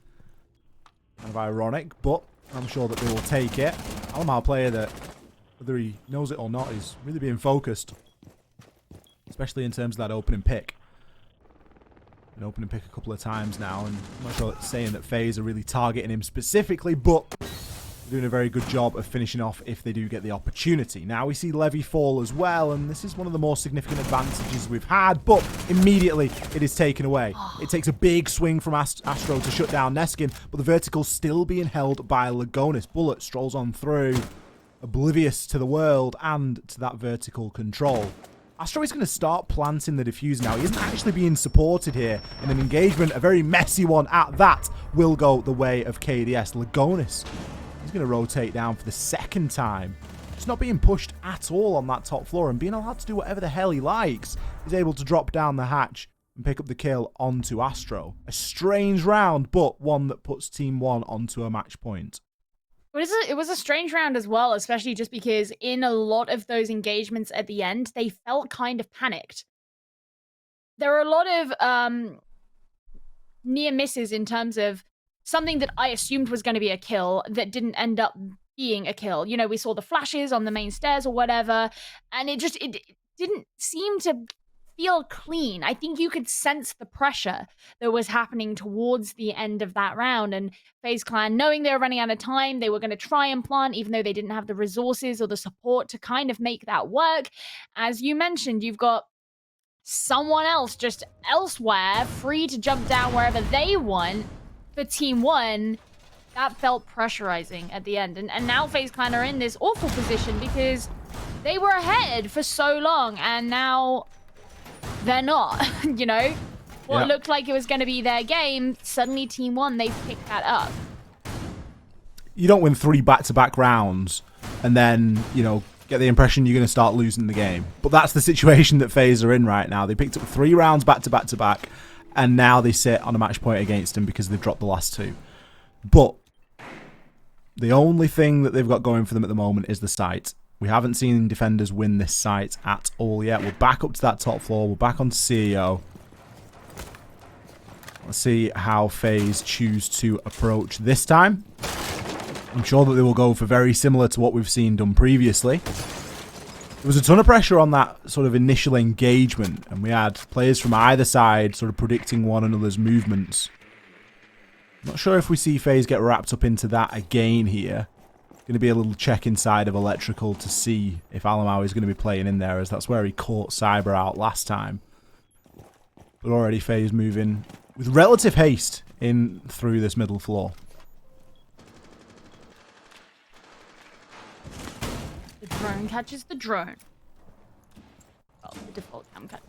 Kind of ironic, but I'm sure that they will take it. Alamar, a player that, whether he knows it or not, is really being focused. Especially in terms of that opening pick. An open and pick a couple of times now, and I'm not sure saying that FaZe are really targeting him specifically, but doing a very good job of finishing off if they do get the opportunity. Now we see Levy fall as well, and this is one of the more significant advantages we've had, but immediately it is taken away. It takes a big swing from Astro to shut down Neskin, but the vertical's still being held by Lagonis. Bullet strolls on through, oblivious to the world and to that vertical control. Astro is going to start planting the diffuser now. He isn't actually being supported here in an engagement, a very messy one at that, will go the way of KDS. Lagonis, he's going to rotate down for the second time. Just not being pushed at all on that top floor and being allowed to do whatever the hell he likes. He's able to drop down the hatch and pick up the kill onto Astro. A strange round, but one that puts Team 1 onto a match point. It was a strange round as well, especially just because in a lot of those engagements at the end, they felt kind of panicked. There are a lot of near misses in terms of something that I assumed was going to be a kill that didn't end up being a kill. You know, we saw the flashes on the main stairs or whatever, and it didn't seem to feel clean. I think you could sense the pressure that was happening towards the end of that round, and FaZe Clan, knowing they were running out of time, they were going to try and plant, even though they didn't have the resources or the support to kind of make that work. As you mentioned, you've got someone else just elsewhere, free to jump down wherever they want for Team 1. That felt pressurizing at the end. And now FaZe Clan are in this awful position because they were ahead for so long, and now they're not. You know, what looked like it was going to be their game, suddenly Team 1, they've picked that up. You don't win 3 back-to-back rounds and then, you know, get the impression you're going to start losing the game. But that's the situation that FaZe are in right now. They picked up 3 rounds back-to-back-to-back, and now they sit on a match point against them because they've dropped the last 2. But the only thing that they've got going for them at the moment is the site. We haven't seen defenders win this site at all yet. We're back up to that top floor. We're back on CEO. Let's see how FaZe choose to approach this time. I'm sure that they will go for very similar to what we've seen done previously. There was a ton of pressure on that sort of initial engagement, and we had players from either side sort of predicting one another's movements. Not sure if we see FaZe get wrapped up into that again here. Going to be a little check inside of Electrical to see if Alamau is going to be playing in there, as that's where he caught Cyber out last time. But already FaZe moving with relative haste in through this middle floor. The drone catches the drone. Well, the default cam cut.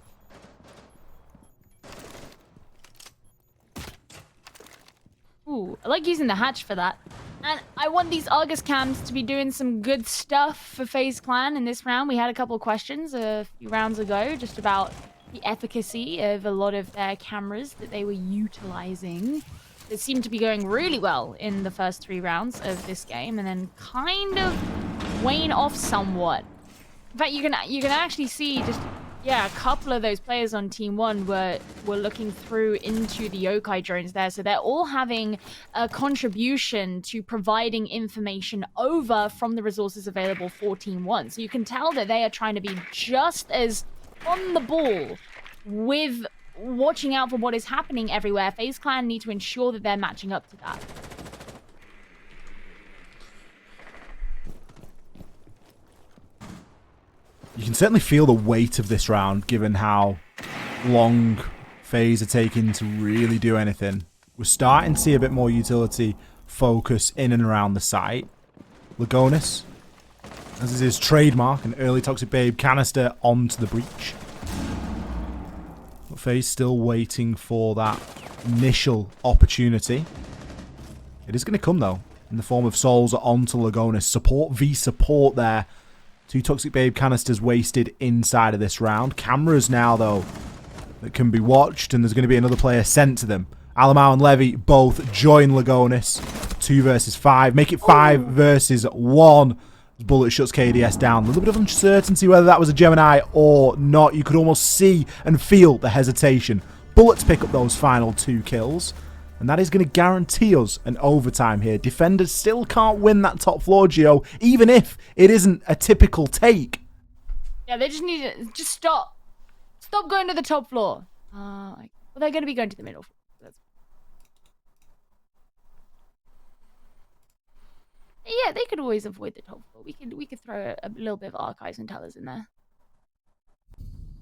Ooh, I like using the hatch for that. And I want these Argus cams to be doing some good stuff for FaZe Clan in this round. We had a couple of questions a few rounds ago just about the efficacy of a lot of their cameras that they were utilizing. It seemed to be going really well in the first 3 rounds of this game, and then kind of wane off somewhat. In fact, you can actually see just, yeah, a couple of those players on Team 1 were looking through into the yokai drones there. So they're all having a contribution to providing information over from the resources available for Team 1. So you can tell that they are trying to be just as on the ball with watching out for what is happening everywhere. FaZe Clan need to ensure that they're matching up to that. You can certainly feel the weight of this round, given how long FaZe are taking to really do anything. We're starting to see a bit more utility focus in and around the site. Lagonis, as is his trademark, an early Toxic Babe canister onto the breach. But FaZe still waiting for that initial opportunity. It is going to come, though, in the form of Souls onto Lagonis. Support v support there. 2 Toxic Babe canisters wasted inside of this round. Cameras now, though, that can be watched, and there's going to be another player sent to them. Alamau and Levy both join Lagonis. 2 versus 5. Make it 5 versus 1. As Bullet shuts KDS down. A little bit of uncertainty whether that was a Gemini or not. You could almost see and feel the hesitation. Bullets pick up those final 2 kills. And that is going to guarantee us an overtime here. Defenders still can't win that top floor, Gio, even if it isn't a typical take. Yeah, they just need to just stop. Stop going to the top floor. Well, they're going to be going to the middle. Yeah, they could always avoid the top floor. We could throw a little bit of archives and tellers in there.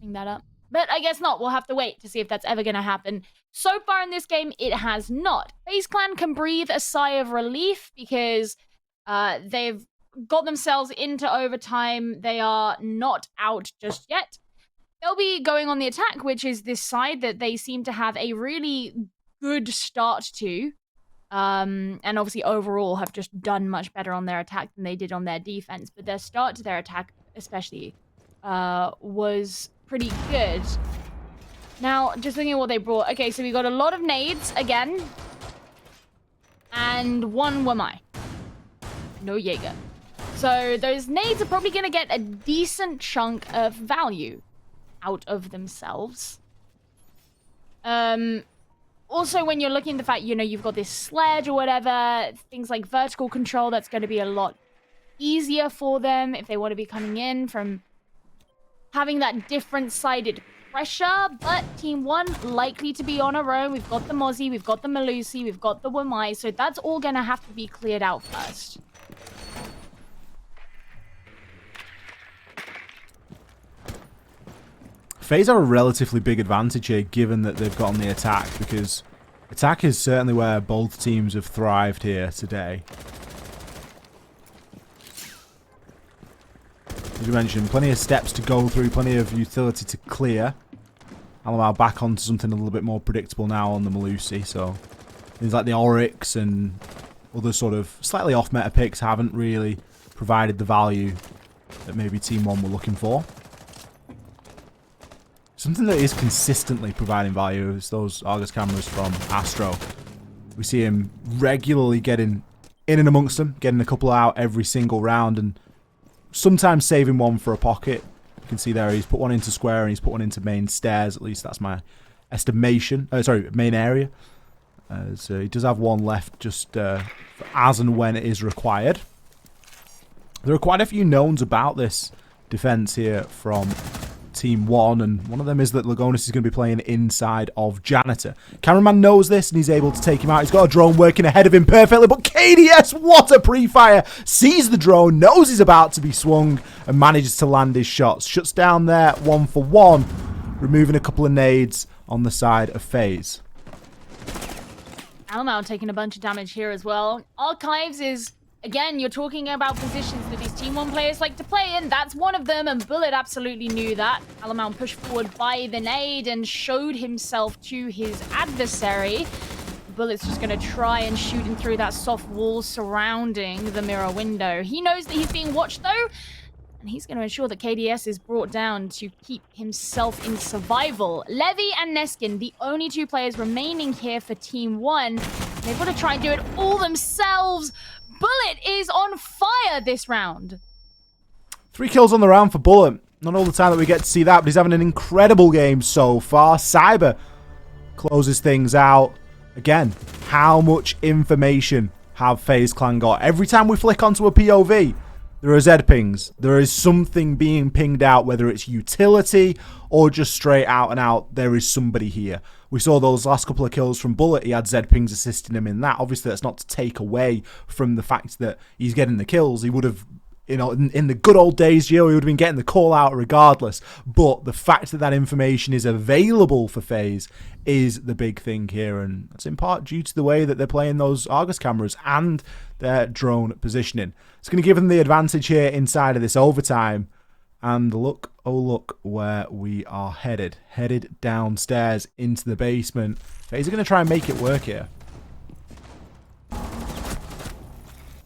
Bring that up. But I guess not. We'll have to wait to see if that's ever going to happen. So far in this game, it has not. FaZe Clan can breathe a sigh of relief because they've got themselves into overtime. They are not out just yet. They'll be going on the attack, which is this side that they seem to have a really good start to. And obviously overall have just done much better on their attack than they did on their defense. But their start to their attack especially was pretty good. Now, just looking at what they brought. Okay, so we got a lot of nades again. And one Wamai. No Jaeger. So those nades are probably going to get a decent chunk of value out of themselves. Also, when you're looking at the fact, you know, you've got this sledge or whatever, things like vertical control, that's going to be a lot easier for them if they want to be coming in from having that different-sided pressure. But Team 1 likely to be on our own. We've got the Mozzie, we've got the Malusi, we've got the Wamai, so that's all going to have to be cleared out first. FaZe are a relatively big advantage here, given that they've got on the attack, because attack is certainly where both teams have thrived here today. As you mentioned, plenty of steps to go through, plenty of utility to clear. Alamau back onto something a little bit more predictable now on the Malusi, so things like the Oryx and other sort of slightly off-meta picks haven't really provided the value that maybe Team 1 were looking for. Something that is consistently providing value is those Argus cameras from Astro. We see him regularly getting in and amongst them, getting a couple out every single round, and sometimes saving one for a pocket. You can see there he's put one into square and he's put one into main stairs. At least that's my estimation. Sorry, main area. So he does have one left just for as and when it is required. There are quite a few knowns about this defense here from Team 1, and one of them is that Lagonis is going to be playing inside of Janitor. Cameraman knows this and he's able to take him out. He's got a drone working ahead of him perfectly, but KDS, what a pre-fire! Sees the drone, knows he's about to be swung, and manages to land his shots. Shuts down there 1-for-1, removing a couple of nades on the side of FaZe. Alamau taking a bunch of damage here as well. Archives is, again, you're talking about positions that these Team 1 players like to play in. That's one of them, and Bullet absolutely knew that. Alamau pushed forward by the nade and showed himself to his adversary. Bullet's just going to try and shoot him through that soft wall surrounding the mirror window. He knows that he's being watched, though, and he's going to ensure that KDS is brought down to keep himself in survival. Levy and Neskin, the only two players remaining here for Team 1. They've got to try and do it all themselves. Bullet is on fire this round. 3 kills on the round for Bullet. Not all the time that we get to see that, but he's having an incredible game so far. Cyber closes things out. Again, how much information have FaZe Clan got? Every time we flick onto a POV, there are Z pings. There is something being pinged out, whether it's utility or just straight out and out, there is somebody here. We saw those last couple of kills from Bullet. He had Z pings assisting him in that. Obviously, that's not to take away from the fact that he's getting the kills. He would have, you know, in the good old days, he would have been getting the call out regardless. But the fact that that information is available for FaZe is the big thing here. And that's in part due to the way that they're playing those Argus cameras and their drone positioning. It's going to give them the advantage here inside of this overtime. And look, oh look, where we are headed. Headed downstairs into the basement. FaZe are going to try and make it work here.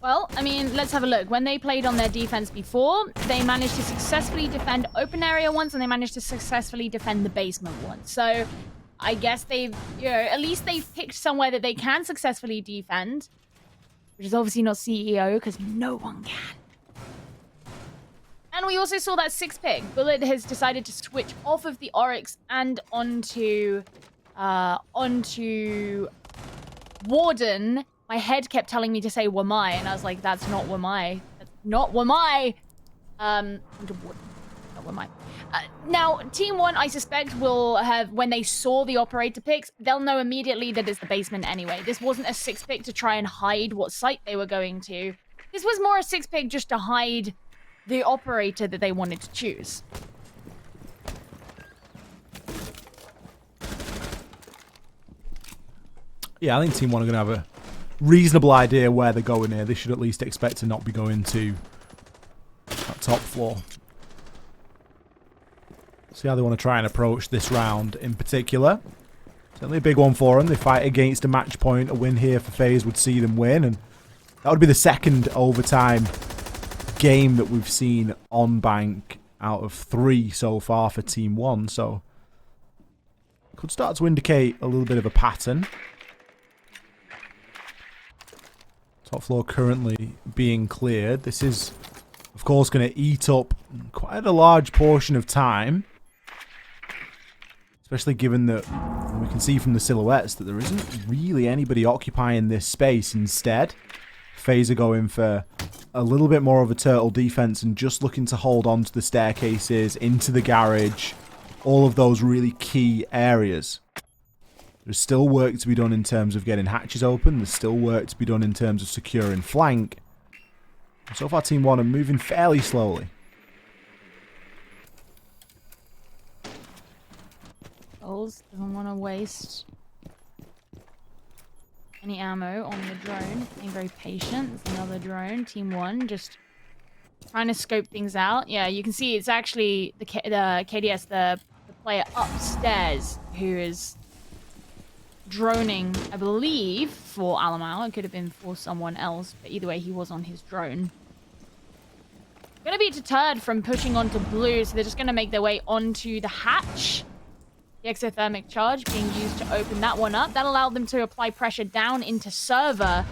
Well, I mean, let's have a look. When they played on their defense before, they managed to successfully defend open area once, and they managed to successfully defend the basement once. So I guess they've, you know, at least they've picked somewhere that they can successfully defend, which is obviously not CEO, because no one can. And we also saw that 6 pick. Bullet has decided to switch off of the Oryx and onto Warden. My head kept telling me to say Wamai, and I was like, that's not Wamai. That's not Wamai. Onto Warden. Oh, where am I? Now, Team 1, I suspect, will have, when they saw the operator picks, they'll know immediately that it's the basement anyway. This wasn't a 6-pick to try and hide what site they were going to. This was more a 6-pick just to hide the operator that they wanted to choose. Yeah, I think Team 1 are going to have a reasonable idea where they're going here. They should at least expect to not be going to that top floor. See how they want to try and approach this round in particular. Certainly a big one for them. They fight against a match point. A win here for FaZe would see them win. And that would be the second overtime game that we've seen on Bank out of 3 so far for Team 1. So could start to indicate a little bit of a pattern. Top floor currently being cleared. This is, of course, going to eat up quite a large portion of time. Especially given that we can see from the silhouettes that there isn't really anybody occupying this space. Instead, FaZe are going for a little bit more of a turtle defense and just looking to hold on to the staircases, into the garage, all of those really key areas. There's still work to be done in terms of getting hatches open. There's still work to be done in terms of securing flank. So far, Team 1 are moving fairly slowly. Doesn't want to waste any ammo on the drone. Being very patient. There's another drone. Team 1 just trying to scope things out. Yeah, you can see it's actually the KDS, the player upstairs, who is droning, I believe, for Alamau. It could have been for someone else, but either way, he was on his drone. Going to be deterred from pushing onto blue, so they're just going to make their way onto the hatch. The exothermic charge being used to open that one up. That allowed them to apply pressure down into server,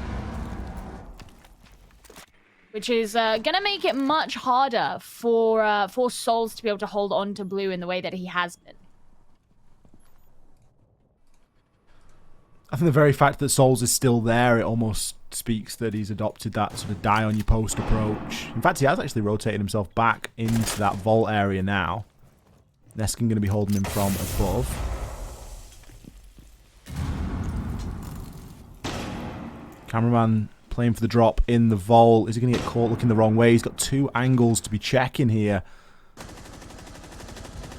which is going to make it much harder for Souls to be able to hold on to blue in the way that he has been. I think the very fact that Souls is still there, it almost speaks that he's adopted that sort of die on your post approach. In fact, he has actually rotated himself back into that vault area now. Neskin going to be holding him from above. Cameraman playing for the drop in the vault. Is he going to get caught looking the wrong way? He's got 2 angles to be checking here.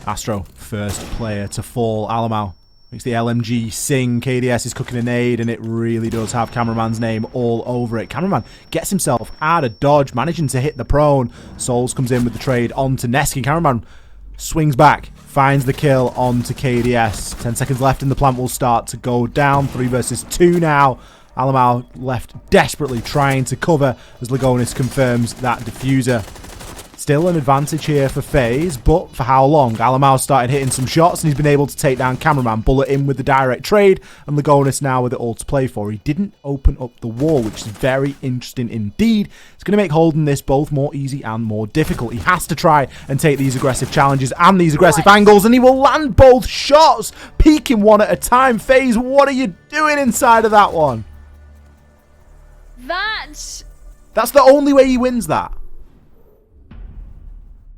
Astro, first player to fall. Alamau makes the LMG sing. KDS is cooking a nade, and it really does have Cameraman's name all over it. Cameraman gets himself out of dodge, managing to hit the prone. Souls comes in with the trade onto Neskin. Cameraman swings back, finds the kill onto KDS. 10 seconds left and the plant will start to go down. 3 versus 2 now. Alamau left desperately trying to cover as Lagonis confirms that diffuser. Still an advantage here for FaZe, but for how long? Alamau started hitting some shots and he's been able to take down Cameraman. Bullet in with the direct trade, and Lagonis now with it all to play for. He didn't open up the wall, which is very interesting indeed. It's going to make holding this both more easy and more difficult. He has to try and take these aggressive challenges and these aggressive angles, and he will land both shots, peeking one at a time. FaZe, what are you doing inside of that one? That's the only way he wins that.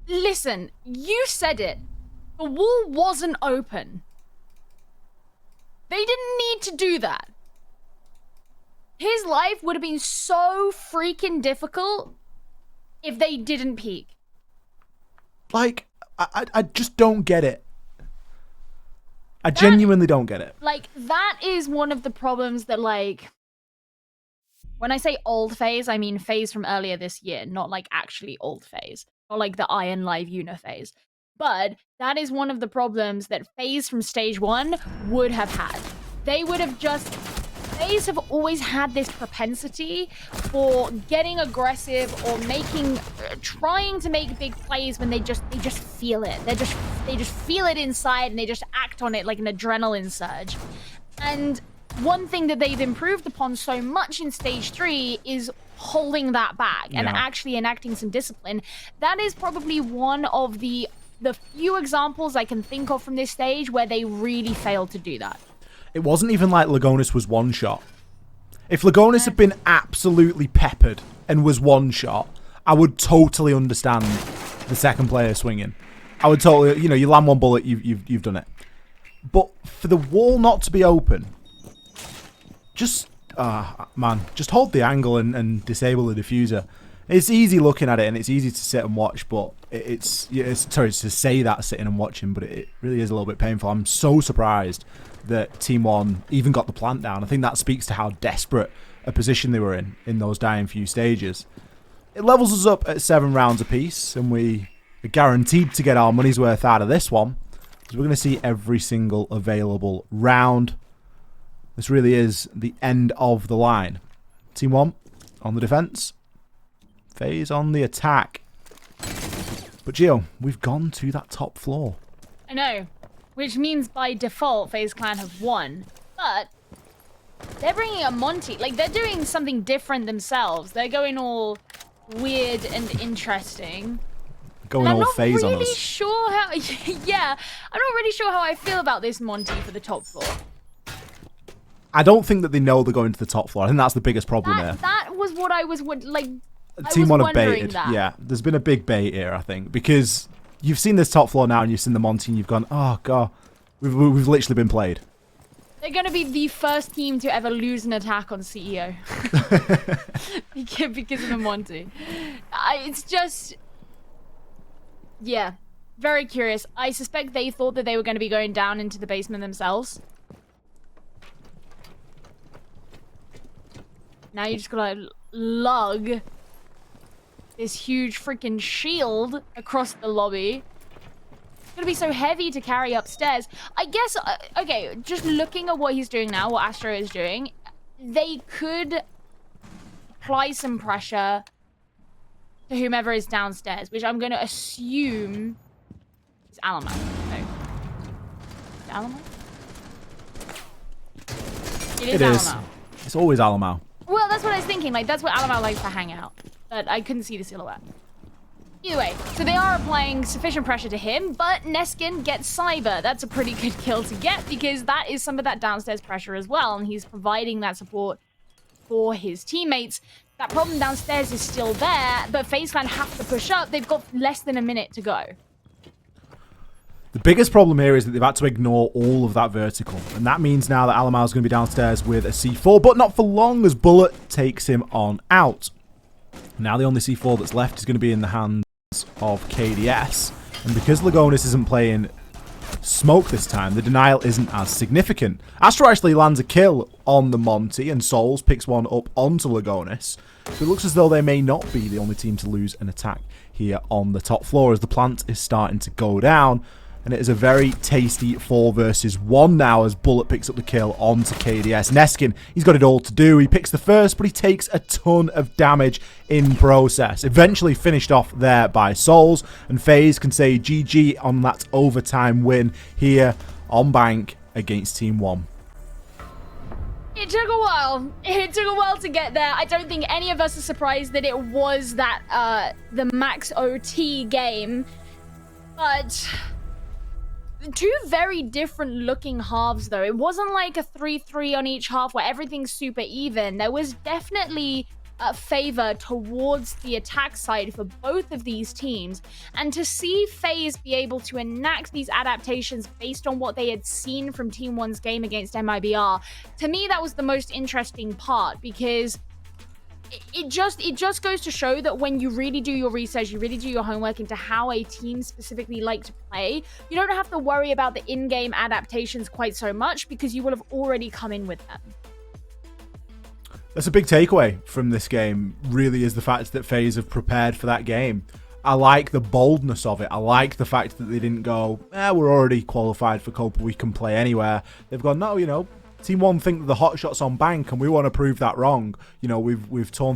Listen, you said it. The wall wasn't open. They didn't need to do that. His life would have been so freaking difficult if they didn't peek. Like, I just don't get it. I genuinely don't get it. Like, that is one of the problems that, like, when I say old FaZe, I mean FaZe from earlier this year, not like actually old FaZe. Or like the Iron Live Uniphase. But that is one of the problems that FaZe from stage 1 would have had. They would have just... FaZe have always had this propensity for getting aggressive or making... trying to make big plays when they just feel it. They just feel it inside and they just act on it like an adrenaline surge. And one thing that they've improved upon so much in stage 3 is holding that back and actually enacting some discipline. That is probably one of the few examples I can think of from this stage where they really failed to do that. It wasn't even like Lagonis was one shot. If Lagonis had been absolutely peppered and was one shot, I would totally understand the second player swinging. I would totally, you land one bullet, you've done it. But for the wall not to be open, just just hold the angle and disable the diffuser. It's easy looking at it and it's easy to sit and watch, but it's sorry to say that sitting and watching, but it really is a little bit painful. I'm so surprised that Team One even got the plant down. I think that speaks to how desperate a position they were in those dying few stages. It levels us up at 7 rounds apiece, and we are guaranteed to get our money's worth out of this one, because we're going to see every single available round. This really is the end of the line. Team One on the defense, FaZe on the attack. But Gio, we've gone to that top floor. I know, which means by default FaZe Clan have won, but they're bringing a Monty. Like, they're doing something different themselves. They're going all weird and interesting. Going all FaZe on us. I'm not really sure how... yeah, I'm not really sure how I feel about this Monty for the top floor. I don't think that they know they're going to the top floor. I think that's the biggest problem there. That was what I was... like. Team One have baited. That. Yeah, there's been a big bait here, I think, because you've seen this top floor now and you've seen the Monty and you've gone, oh, God, we've literally been played. They're going to be the first team to ever lose an attack on CEO. because of the Monty. It's just... yeah, very curious. I suspect they thought that they were going to be going down into the basement themselves. Now you just gotta lug this huge freaking shield across the lobby. It's gonna be so heavy to carry upstairs. I guess, okay, just looking at what he's doing now, what Astro is doing, they could apply some pressure to whomever is downstairs, which I'm gonna assume is Alamo. No. Is it Alamo? It is Alamo. It's always Alamo. Well, that's what I was thinking. Like, that's what Alamo likes to hang out. But I couldn't see the silhouette. Either way, so they are applying sufficient pressure to him, but Neskin gets Cyber. That's a pretty good kill to get, because that is some of that downstairs pressure as well, and he's providing that support for his teammates. That problem downstairs is still there, but FaZe Clan have to push up. They've got less than a minute to go. The biggest problem here is that they've had to ignore all of that vertical. And that means now that Alamar's going to be downstairs with a C4, but not for long as Bullet takes him on out. Now the only C4 that's left is going to be in the hands of KDS. And because Lagonis isn't playing smoke this time, the denial isn't as significant. Astro actually lands a kill on the Monty, and Souls picks one up onto Lagonis. So it looks as though they may not be the only team to lose an attack here on the top floor, as the plant is starting to go down. And it is a very tasty 4 versus 1 now, as Bullet picks up the kill onto KDS. Neskin, he's got it all to do. He picks the first, but he takes a ton of damage in process. Eventually finished off there by Souls, and FaZe can say GG on that overtime win here on Bank against Team One. It took a while. It took a while to get there. I don't think any of us are surprised that it was that the max OT game, but... two very different looking halves, though. It wasn't like a 3-3 on each half where everything's super even. There was definitely a favor towards the attack side for both of these teams. And to see FaZe be able to enact these adaptations based on what they had seen from Team One's game against MIBR, to me that was the most interesting part, because it just goes to show that when you really do your research, you really do your homework into how a team specifically like to play, you don't have to worry about the in-game adaptations quite so much, because you will have already come in with them. That's a big takeaway from this game, really, is the fact that FaZe have prepared for that game. I like the boldness of it. I like the fact that they didn't go, we're already qualified for Copa, we can play anywhere. They've gone, no, Team One think that the hot shot's on Bank, and we want to prove that wrong. We've torn